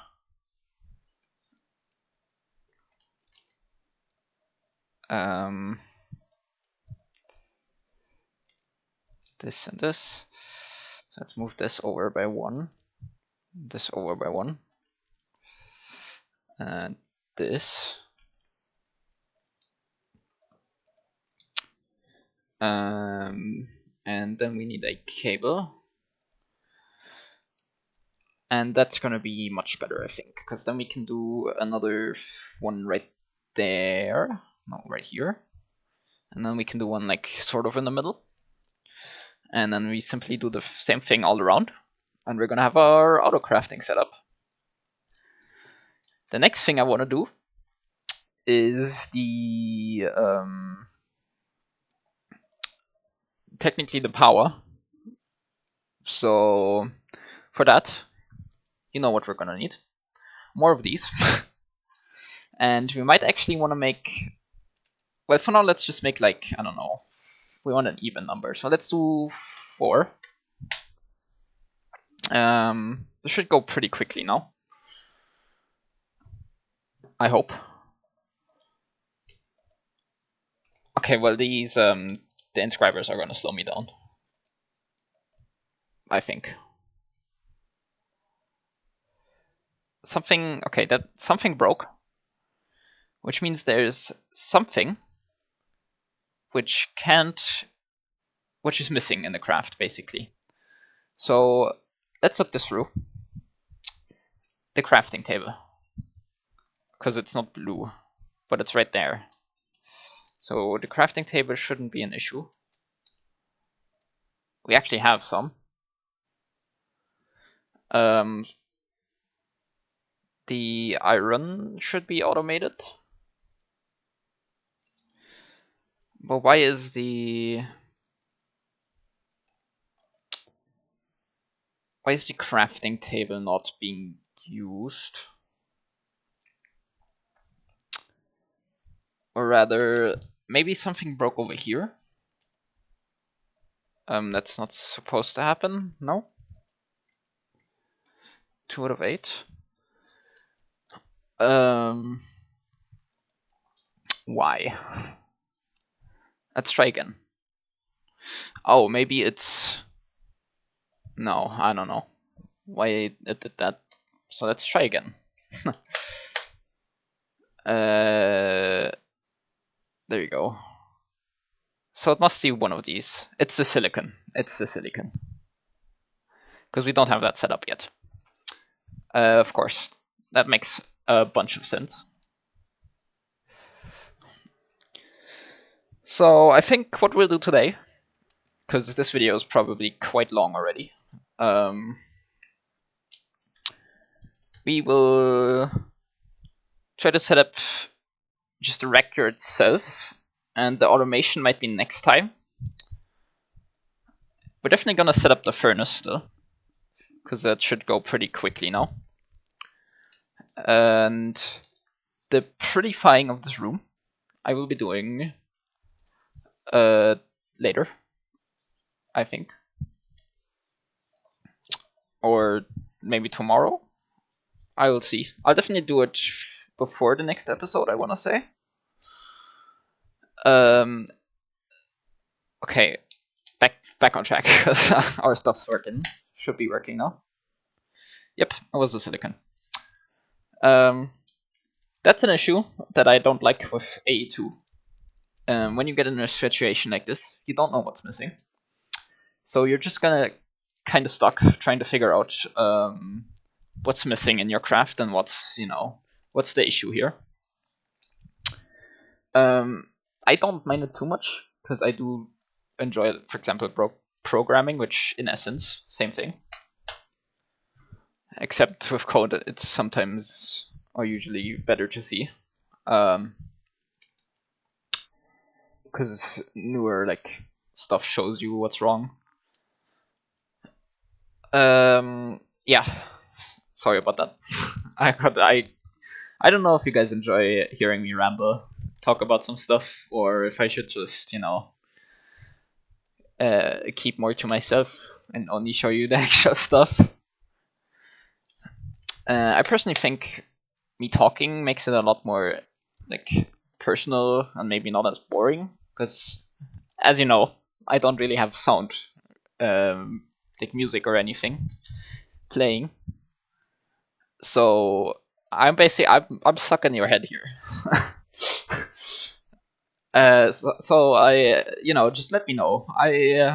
This and this. Let's move this over by 1. This over by 1. And this. And then we need a cable. And that's gonna be much better, I think, because then we can do another one right there. No, right here. And then we can do one like sort of in the middle. And then we simply do the same thing all around. And we're gonna have our autocrafting setup. The next thing I want to do is the technically the Powah. So for that, you know what we're gonna need. More of these. And we might actually want to make... Well, for now, let's just make like, I don't know. We want an even number. So let's do 4. This should go pretty quickly now. I hope. Okay, well, these the inscribers are going to slow me down. I think. Something broke. Which means there's something which is missing in the craft, basically. So let's look this through. The crafting table. Because it's not blue, but it's right there. So the crafting table shouldn't be an issue. We actually have some. The iron should be automated. But why is the crafting table not being used? Or rather, maybe something broke over here. That's not supposed to happen, no? 2 out of 8. Why? Let's try again. Oh, maybe it's... No, I don't know why it did that. So let's try again. There you go. So it must be one of these. It's the silicon. Because we don't have that set up yet. Of course, that makes a bunch of sense. So I think what we'll do today, because this video is probably quite long already, we will try to set up just the reactor itself, and the automation might be next time. We're definitely gonna set up the furnace still, because that should go pretty quickly now. And the prettifying of this room I will be doing later, I think. Or maybe tomorrow. I will see. I'll definitely do it before the next episode, I want to say. Okay, back on track, because our stuff's working. Should be working now. Yep, it was the silicon. That's an issue that I don't like with AE2. When you get in a situation like this, you don't know what's missing. So you're just gonna kind of stuck trying to figure out what's missing in your craft and what's the issue here. I don't mind it too much because I do enjoy, for example, programming, which in essence, same thing. Except with code, it's sometimes or usually better to see. Because newer stuff shows you what's wrong. Yeah. Sorry about that. I don't know if you guys enjoy hearing me ramble, talk about some stuff, or if I should just keep more to myself and only show you the extra stuff. I personally think me talking makes it a lot more personal and maybe not as boring, because as you know, I don't really have sound, like music or anything playing. So I'm stuck in your head here. So I just let me know. I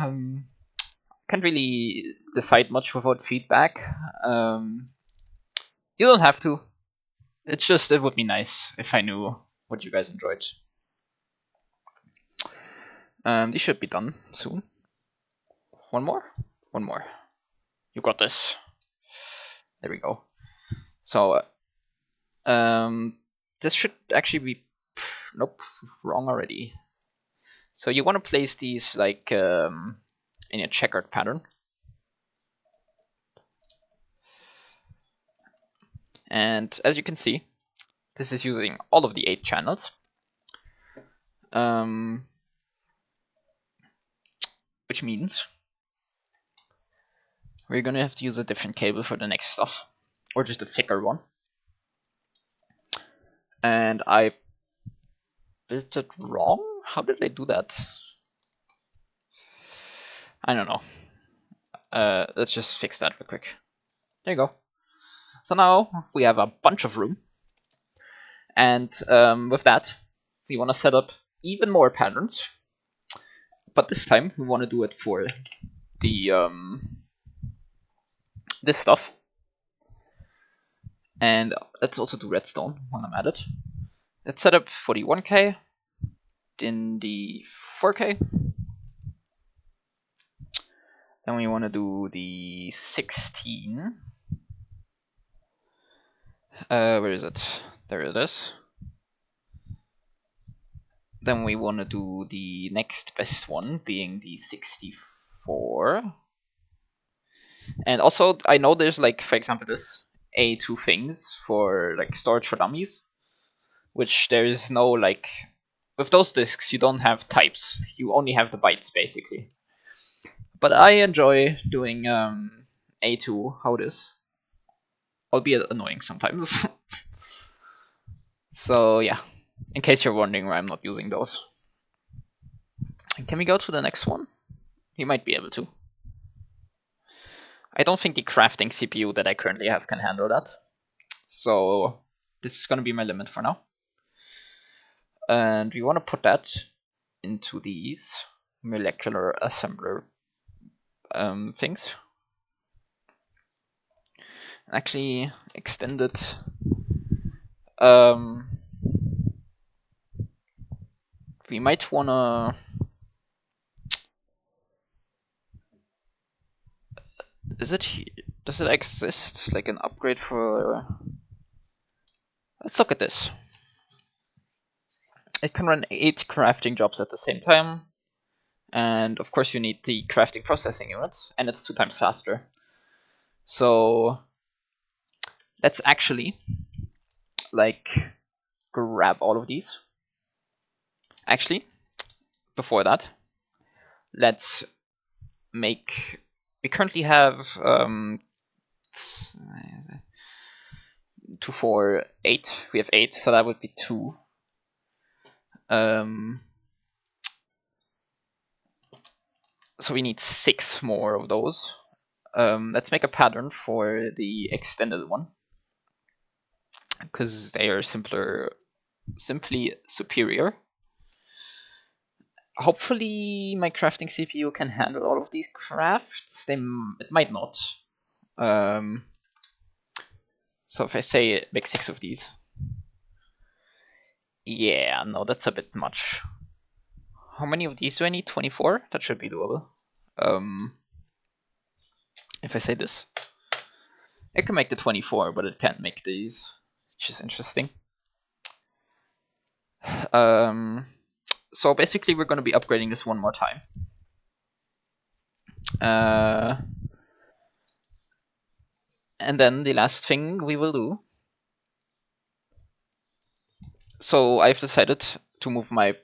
can't really decide much without feedback. You don't have to. It's just it would be nice if I knew what you guys enjoyed. These should be done soon. One more. You got this. There we go. So, this should actually be. Nope, wrong already. So you want to place these in a checkered pattern. And as you can see, this is using all of the 8 channels. Which means we're going to have to use a different cable for the next stuff. Or just a thicker one. And I built it wrong? How did I do that? I don't know. Let's just fix that real quick. There you go. So now we have a bunch of room. And with that, we want to set up even more patterns. But this time, we want to do it for the this stuff. And let's also do redstone when I'm at it. Let's set up for the 1K, then the 4K. Then we want to do the 16. Where is it? There it is. Then we want to do the next best one, being the 64. And also, I know there's for example, this AE2 things for storage for dummies, which there is no with those disks you don't have types, you only have the bytes basically. But I enjoy doing A2 how it is, albeit annoying sometimes. So yeah, in case you're wondering why I'm not using those. Can we go to the next one? You might be able to. I don't think the crafting CPU that I currently have can handle that. So this is going to be my limit for now. And we want to put that into these molecular assembler things. Actually extend it. We might want to... Does it exist an upgrade for... Let's look at this. It can run 8 crafting jobs at the same time. And of course you need the crafting processing unit, and it's 2 times faster. So let's actually grab all of these. Actually, before that, let's make... We currently have 2, 4, 8. We have 8, so that would be 2. So we need 6 more of those. Let's make a pattern for the extended one, because they are simply superior. Hopefully my crafting CPU can handle all of these crafts. It might not. So if I say make 6 of these. Yeah, no, that's a bit much. How many of these do I need? 24? That should be doable. If I say this. It can make the 24, but it can't make these, which is interesting. So basically we're going to be upgrading this one more time. And then the last thing we will do. So I've decided to move my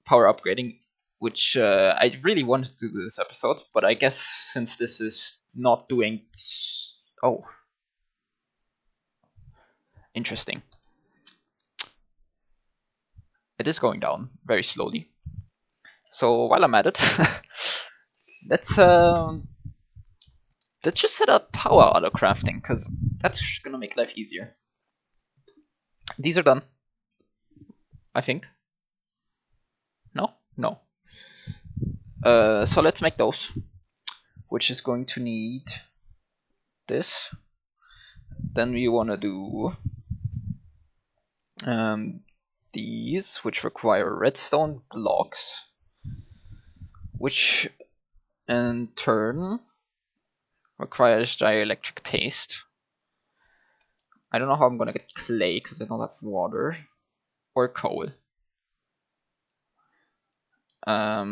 power upgrading, which I really wanted to do this episode, but I guess since this is not doing... Oh. Interesting. It is going down very slowly. So while I'm at it, let's just set up Powah Autocrafting, because that's gonna make life easier. These are done, I think. No? No. So let's make those, which is going to need this. Then we want to do these, which require redstone blocks, which in turn requires dielectric paste. I don't know how I'm gonna get clay because I don't have water or coal. I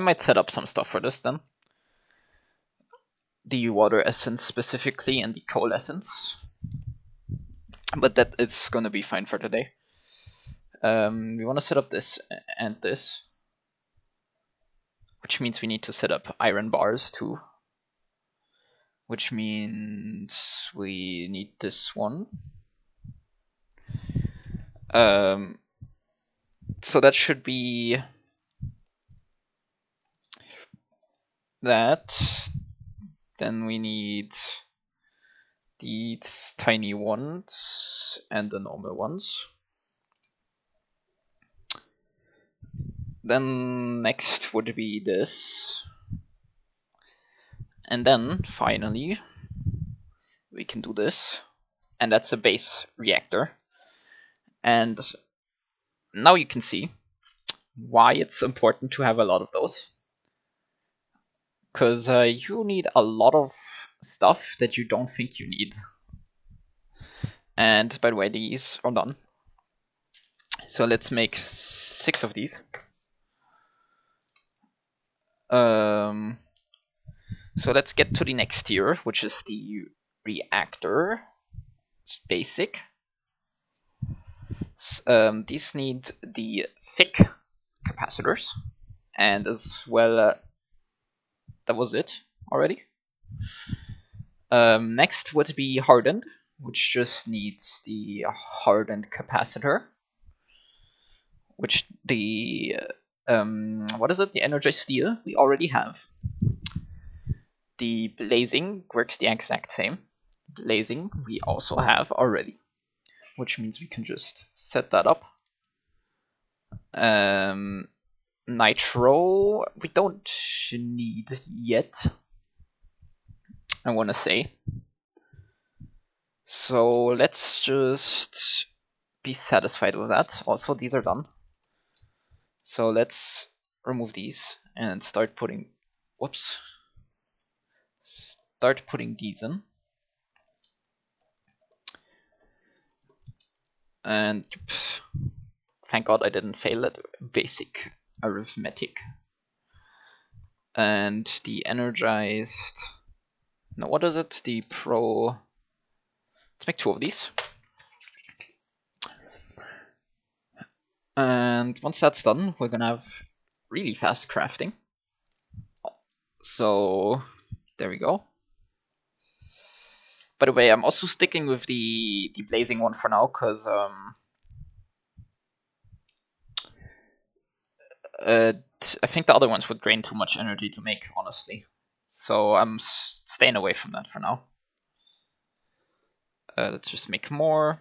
might set up some stuff for this then. The water essence specifically and the coal essence. But that is gonna be fine for today. We want to set up this and this. Which means we need to set up iron bars too. Which means we need this one. So that should be that. Then we need these tiny ones and the normal ones. Then next would be this. And then finally we can do this. And that's a base reactor. And now you can see why it's important to have a lot of those. Because you need a lot of stuff that you don't think you need. And by the way, these are done. So let's make 6 of these. So let's get to the next tier, which is the reactor. It's basic. These need the thick capacitors, and as well, that was it already. Next would be hardened, which just needs the hardened capacitor, which the what is it? The energized steel we already have. The blazing works the exact same. Blazing we also have already, which means we can just set that up. Nitro we don't need yet, I want to say. So let's just be satisfied with that. Also, these are done. So let's remove these and start putting... Whoops. Start putting these in. And thank God I didn't fail at basic arithmetic. And the energized... No, what is it? The pro... Let's make 2 of these. And once that's done, we're gonna have really fast crafting. So there we go. By the way, I'm also sticking with the blazing one for now, because I think the other ones would drain too much energy to make, honestly. So I'm staying away from that for now. Let's just make more.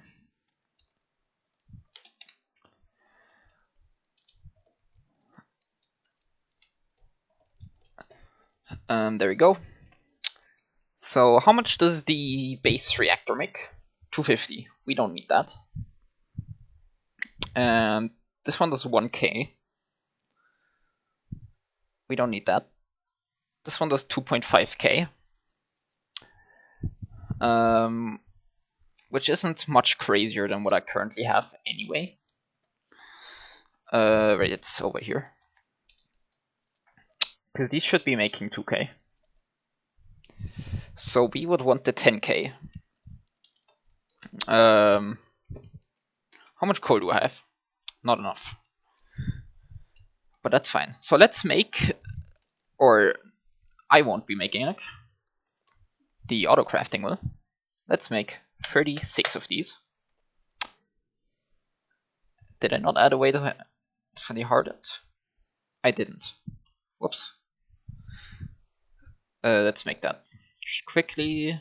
There we go. So how much does the base reactor make? 250. We don't need that. And this one does 1k. We don't need that. This one does 2.5k. Which isn't much crazier than what I currently have anyway. Right, it's over here. Because these should be making 2k. So we would want the 10k. How much coal do I have? Not enough. But that's fine. So let's make, or I won't be making it. The Autocrafting will. Let's make 36 of these. Did I not add a way for the hardened? I didn't. Whoops. Let's make that quickly.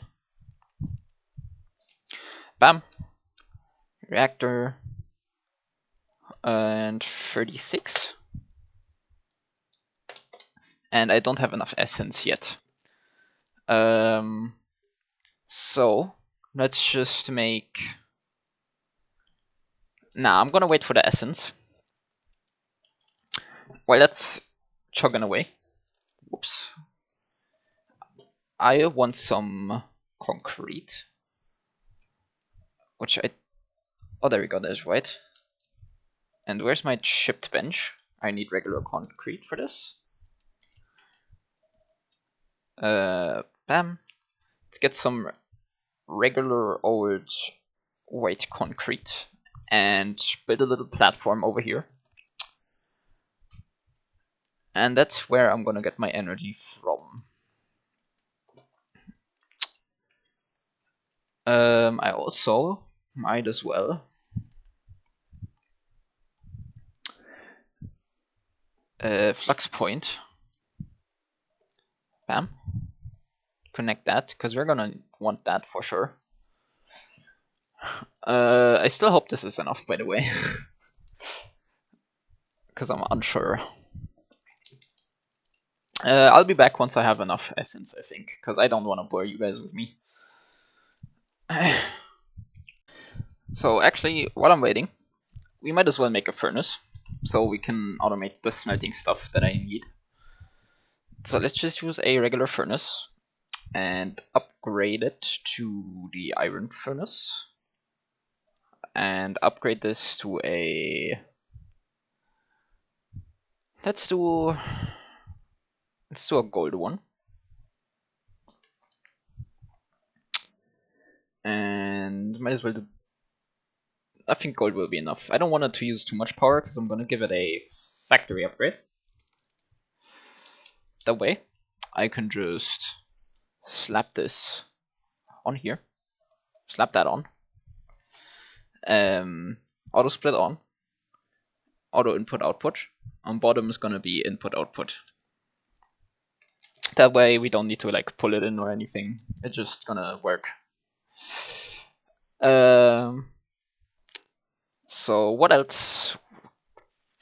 Bam. Reactor. And 36. And I don't have enough essence yet. So let's just make. Nah, I'm gonna wait for the essence. While that's chugging away. Whoops. I want some concrete. Which I. Oh, there we go, there's white. And where's my chipped bench? I need regular concrete for this. Bam. Let's get some regular old white concrete and build a little platform over here. And that's where I'm gonna get my energy from. I also might as well flux point. Bam. Connect that, because we're gonna want that for sure. I still hope this is enough, by the way. Because I'm unsure. I'll be back once I have enough essence, I think. Because I don't want to bore you guys with me. So actually, while I'm waiting, we might as well make a furnace. So we can automate the smelting stuff that I need. So let's just use a regular furnace. And upgrade it to the iron furnace. And upgrade this to a... Let's do a gold one. And might as well do... I think gold will be enough. I don't want it to use too much power because I'm going to give it a factory upgrade. That way, I can just slap this on here. Slap that on. Auto split on. Auto input output. On bottom is going to be input output. That way we don't need to like pull it in or anything. It's just gonna work. So what else?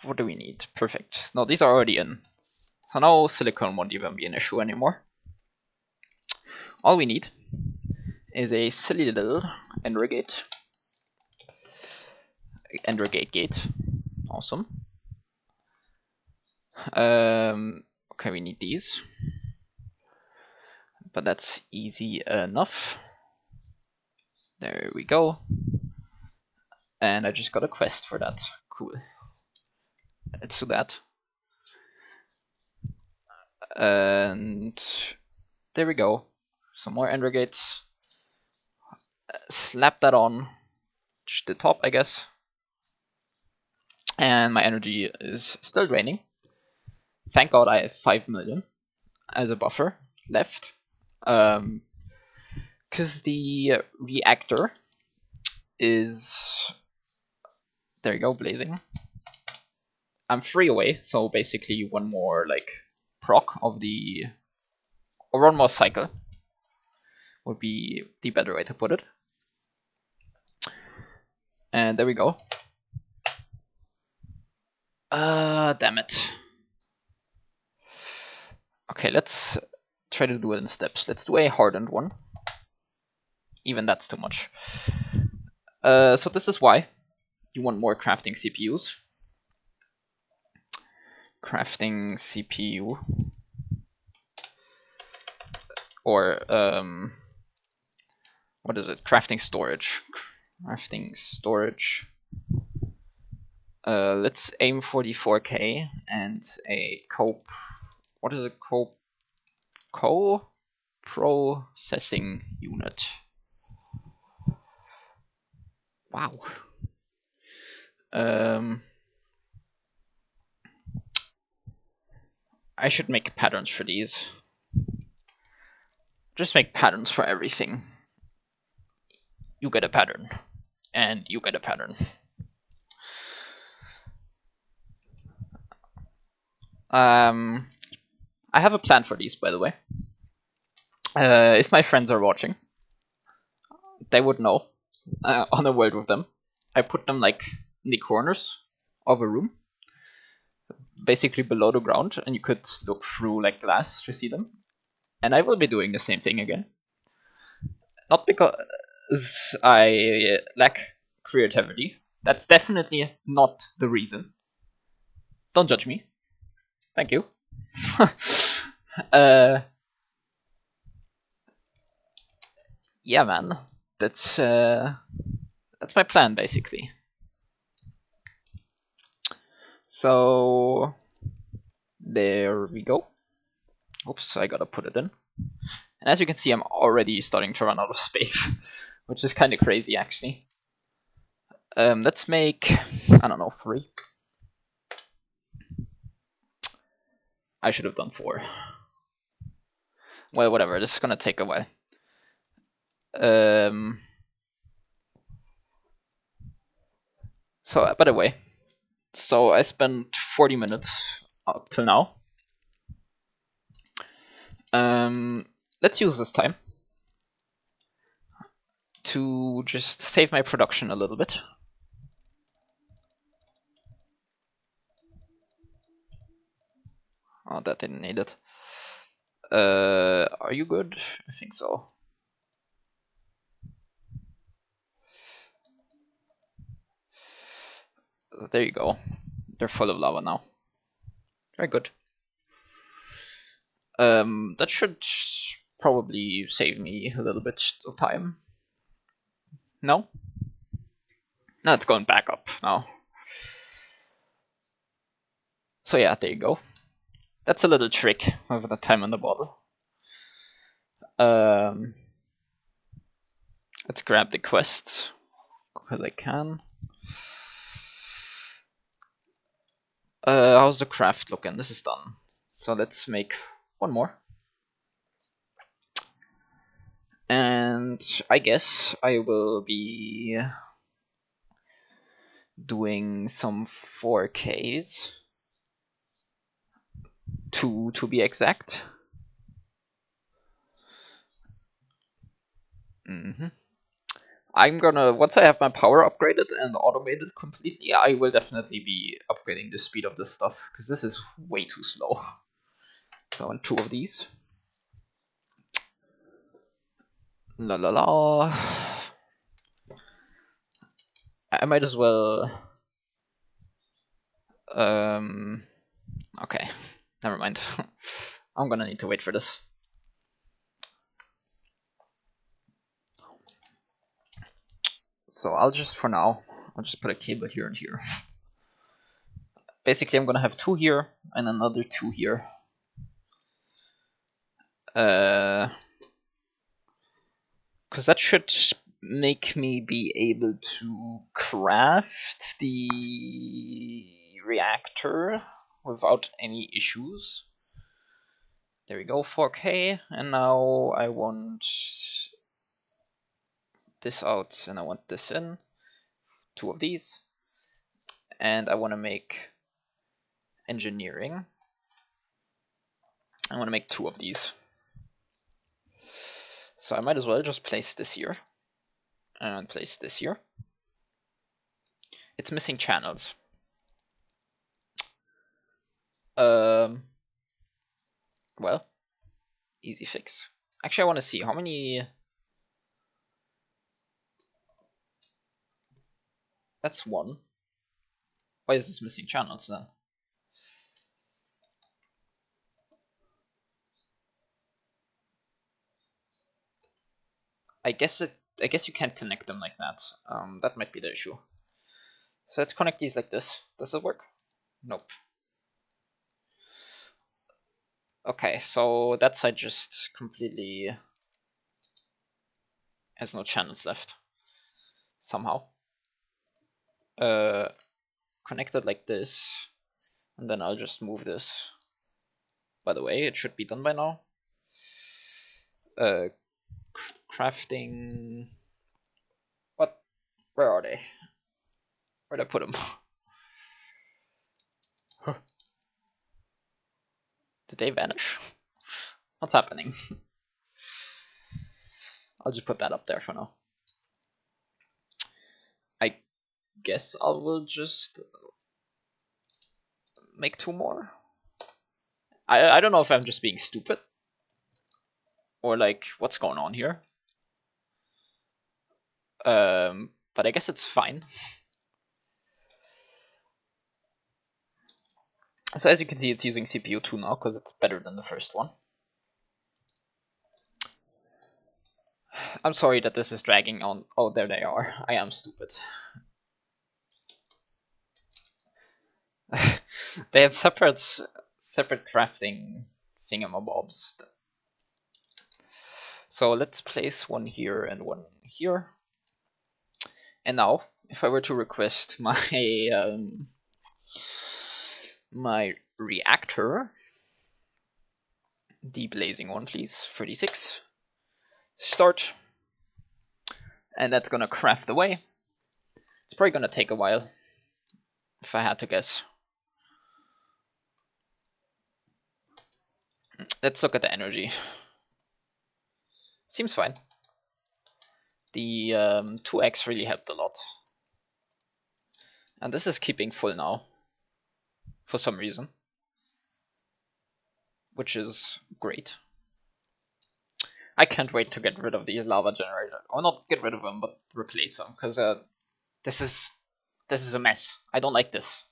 What do we need? Perfect. No, these are already in. So now silicon won't even be an issue anymore. All we need is a silly little ender gate. Ender gate. Awesome. Okay, we need these. But that's easy enough. There we go. And I just got a quest for that. Cool. Let's do that. And there we go. Some more ender gates. Slap that on the top, I guess. And my energy is still draining. Thank God I have 5 million as a buffer left. Because the reactor is... There you go, blazing. I'm 3 away, so basically one more like proc of the... Or one more cycle would be the better way to put it. And there we go. Damn it. Okay, let's try to do it in steps. Let's do a hardened one. Even that's too much. So this is why you want more crafting CPUs. Crafting CPU. Or, what is it? Crafting storage. Crafting storage. Let's aim for the 4K and a what is it? Co-processing unit. Wow. I should make patterns for these. Just make patterns for everything. You get a pattern. And you get a pattern. I have a plan for these, by the way. If my friends are watching, they would know. On a word with them. I put them like in the corners of a room. Basically below the ground, and you could look through like glass to see them. And I will be doing the same thing again. Not because I lack creativity. That's definitely not the reason. Don't judge me. Thank you. Yeah, man. That's my plan, basically. So there we go. Oops, I gotta put it in. And as you can see, I'm already starting to run out of space, which is kind of crazy, actually. Let's make, I don't know, 3. I should have done 4. Well, whatever, this is gonna take a while. So, by the way, so I spent 40 minutes up till now. Let's use this time to just save my production a little bit. Oh, that didn't need it. Are you good? I think so. There you go. They're full of lava now. Very good. That should probably save me a little bit of time. No? No, it's going back up now. So yeah, there you go. That's a little trick with the time on the bottle. Let's grab the quests because I can. How's the craft looking? This is done. So let's make one more. And I guess I will be doing some 4Ks. 2 to be exact. I'm gonna, once I have my power upgraded and automated completely, I will definitely be upgrading the speed of this stuff, because this is way too slow. So I want 2 of these. La la la. I might as well... okay, never mind. I'm gonna need to wait for this. So I'll just, for now, I'll just put a cable here and here. Basically, I'm gonna have 2 here and another 2 here. Because that should make me be able to craft the reactor without any issues. There we go, 4K, and now I want this out and I want this in. 2 of these. And I want to make engineering. I want to make 2 of these. So I might as well just place this here. And place this here. It's missing channels. Well, Easy fix. Actually, I want to see how many. That's one. Why is this missing channels then? I guess you can't connect them like that. That might be the issue. So let's connect these like this. Does it work? Nope. Okay, so that side just completely has no channels left. Somehow. Connect it like this. And then I'll just move this. By the way, it should be done by now. Crafting. What? Where are they? Where'd I put them? Did they vanish? What's happening? I'll just put that up there for now. I guess I will just make 2 more. I don't know if I'm just being stupid. Or like, what's going on here? But I guess it's fine. So as you can see, it's using CPU 2 now, because it's better than the first one. I'm sorry that this is dragging on. Oh, there they are. I am stupid. They have separate crafting thingamabobs. So let's place one here and one here. And now, if I were to request my my reactor, deblazing one, please, 36. Start, and that's gonna craft away. It's probably gonna take a while, if I had to guess. Let's look at the energy. Seems fine. The 2x really helped a lot. And this is keeping full now, for some reason. Which is great. I can't wait to get rid of these lava generators. Or not get rid of them, but replace them. Because this is a mess. I don't like this.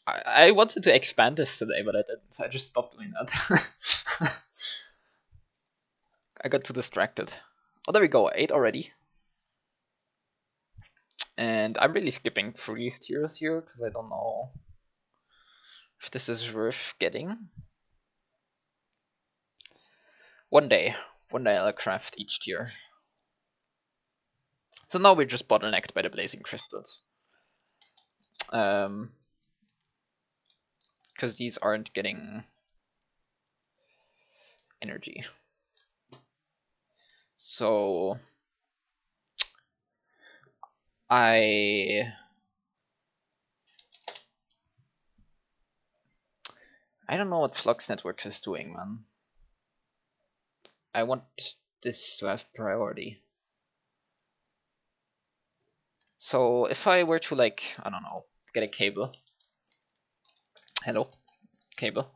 I wanted to expand this today, but I didn't, so I just stopped doing that. I got too distracted. Oh, there we go, 8 already. And I'm really skipping through these tiers here, because I don't know if this is worth getting. One day I'll craft each tier. So now we're just bottlenecked by the blazing crystals. Because these aren't getting energy. So I don't know what Flux Networks is doing, man. I want this to have priority. So if I were to, like, I don't know, get a cable. Hello, cable.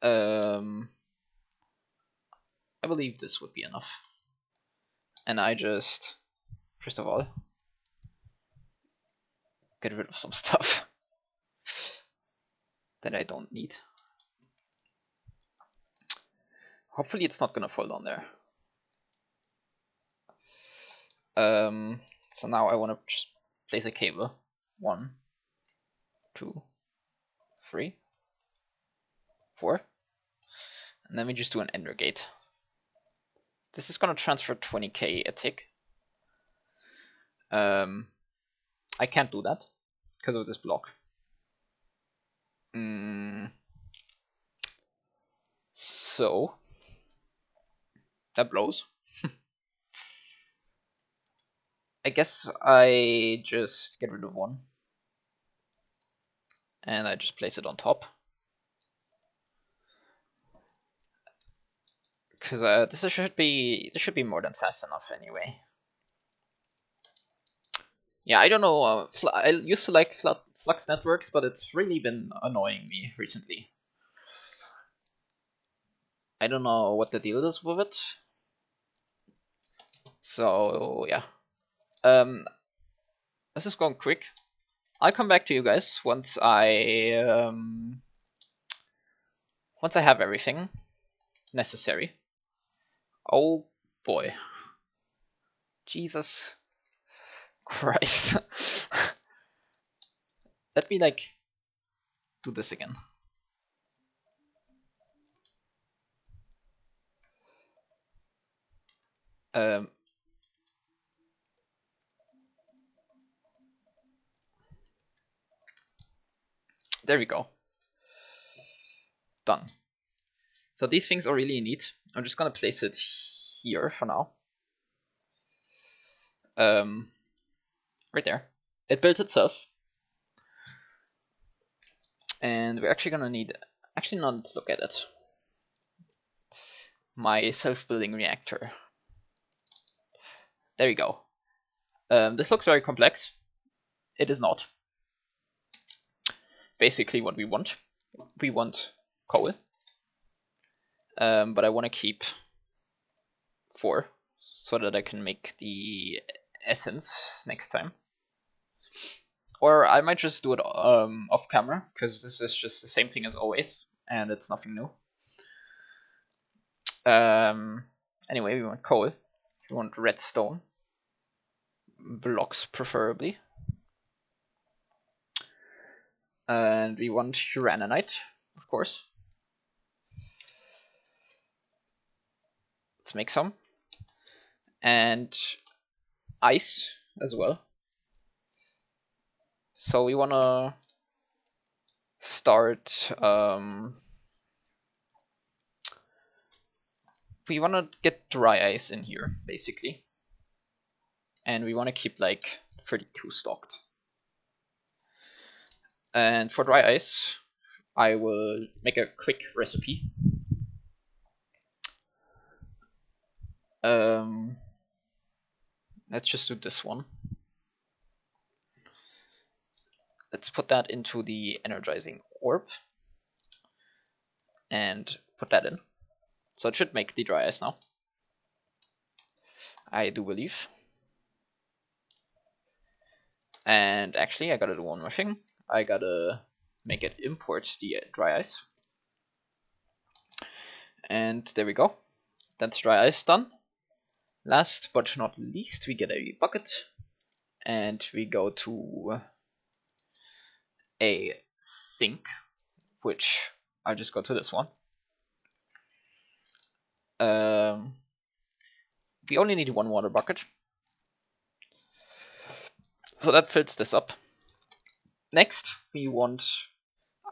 I believe this would be enough. And I just, first of all, get rid of some stuff that I don't need. Hopefully it's not gonna fall down there. So now I want to just place a cable. 1, 2, 3, 4. And then we just do an ender gate. This is gonna transfer 20k a tick. I can't do that because of this block. So that blows. I guess I just get rid of 1. And I just place it on top. Because this should be more than fast enough anyway. Yeah, I don't know. I used to like Flux Networks, but it's really been annoying me recently. I don't know what the deal is with it. So yeah, this is going quick. I'll come back to you guys once I have everything necessary. Oh boy, Jesus Christ! Let me like do this again. There we go. Done. So these things are really neat. I'm just gonna place it here for now. Right there. It built itself. And we're actually gonna need... Actually, no, let's look at it. My self-building reactor. There we go. This looks very complex. It is not. Basically what we want. We want coal. But I want to keep 4 so that I can make the essence next time. Or I might just do it off camera, because this is just the same thing as always, and it's nothing new. Anyway, we want coal. We want redstone. Blocks, preferably. And we want uraninite, of course. Let's make some. And ice as well. So we want to start... we want to get dry ice in here, basically. And we want to keep like 32 stocked. And for dry ice, I will make a quick recipe. Let's just do this one. Let's put that into the energizing orb. And put that in. So it should make the dry ice now. I do believe. And actually, I gotta do one more thing. I gotta make it import the dry ice. And there we go. That's dry ice done. Last but not least, we get a bucket. And we go to a sink, which I'll just go to this one. We only need 1 water bucket. So that fills this up. Next, we want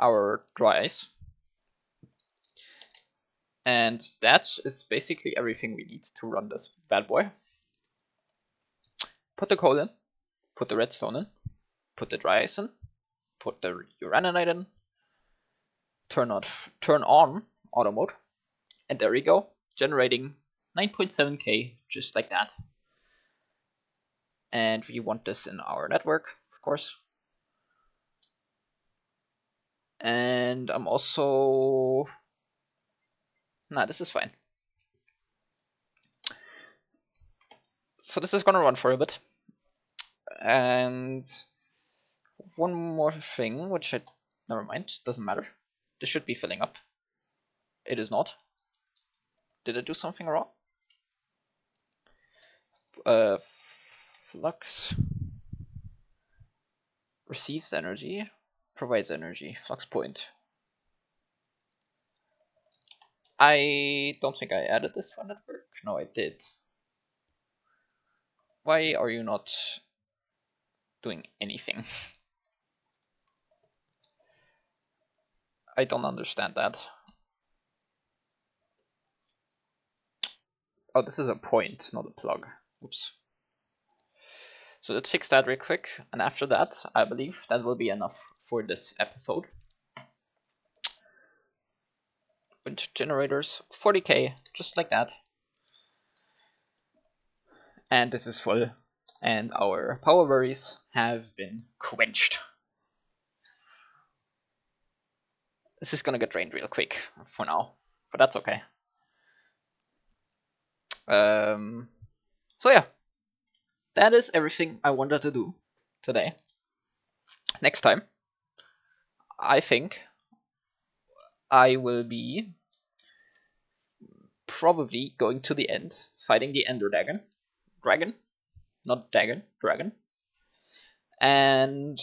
our dry ice. And that is basically everything we need to run this bad boy. Put the coal in, put the redstone in, put the dry ice in, put the uraninite in, turn on auto mode, and there we go, generating 9.7k just like that. And we want this in our network, of course. And I'm also... Nah, this is fine. So this is gonna run for a bit. And one more thing, which I... Never mind, doesn't matter. This should be filling up. It is not. Did I do something wrong? Flux receives energy, provides energy. Flux point. I don't think I added this for network. No, I did. Why are you not doing anything? I don't understand that. Oh, this is a point, not a plug. Oops. So let's fix that real quick, and after that, I believe that will be enough for this episode. Wind generators, 40k, just like that. And this is full, and our power worries have been quenched. This is gonna get drained real quick for now, but that's okay. So yeah, that is everything I wanted to do today. Next time, I think I will be probably going to the end, fighting the Ender Dragon, not Dragon, and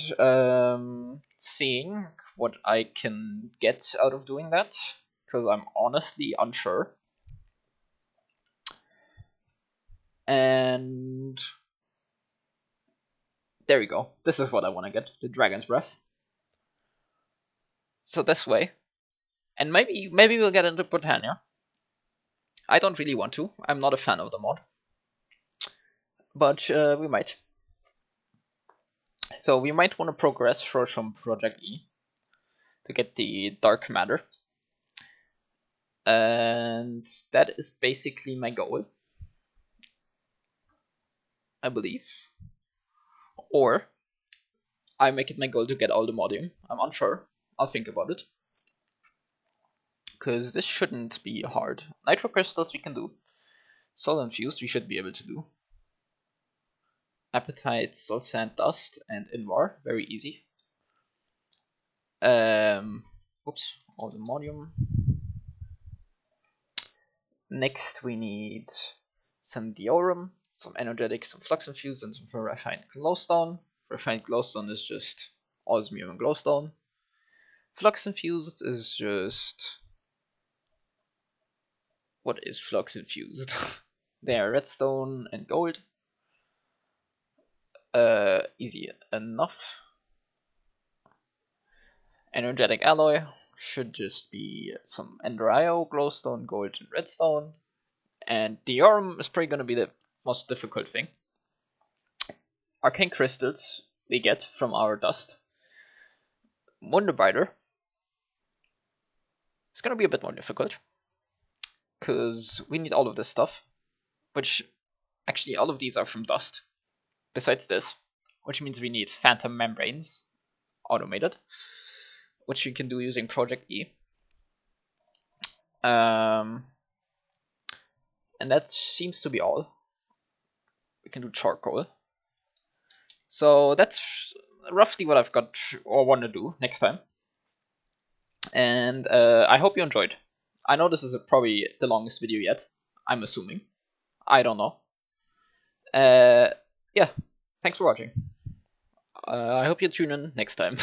seeing what I can get out of doing that, because I'm honestly unsure. And there we go. This is what I want to get, the Dragon's Breath. So this way. And maybe we'll get into Britannia. I don't really want to. I'm not a fan of the mod. But we might. So we might want to progress for some Project E to get the dark matter. And that is basically my goal, I believe. Or I make it my goal to get all the modium. I'm unsure. I'll think about it. Because this shouldn't be hard. Nitro crystals we can do. Soul infused we should be able to do. Appetite, soul sand, dust, and invar. Very easy. Oops, all the modium. Next we need some diorum, some energetic, some flux infused, and some refined glowstone. Refined glowstone is just osmium and glowstone. Flux infused is just... What is flux infused? They are redstone and gold. Easy enough. Energetic alloy should just be some Ender IO, glowstone, gold, and redstone. And diorum is probably going to be the most difficult thing. Arcane crystals we get from our dust. Wonderbiter is going to be a bit more difficult, because we need all of this stuff, which actually all of these are from dust, besides this, which means we need phantom membranes, automated, which we can do using Project E. And that seems to be all. We can do charcoal. So that's roughly what I've got or want to do next time. And I hope you enjoyed. I know this is probably the longest video yet. I'm assuming. I don't know. Yeah, thanks for watching. I hope you tune in next time.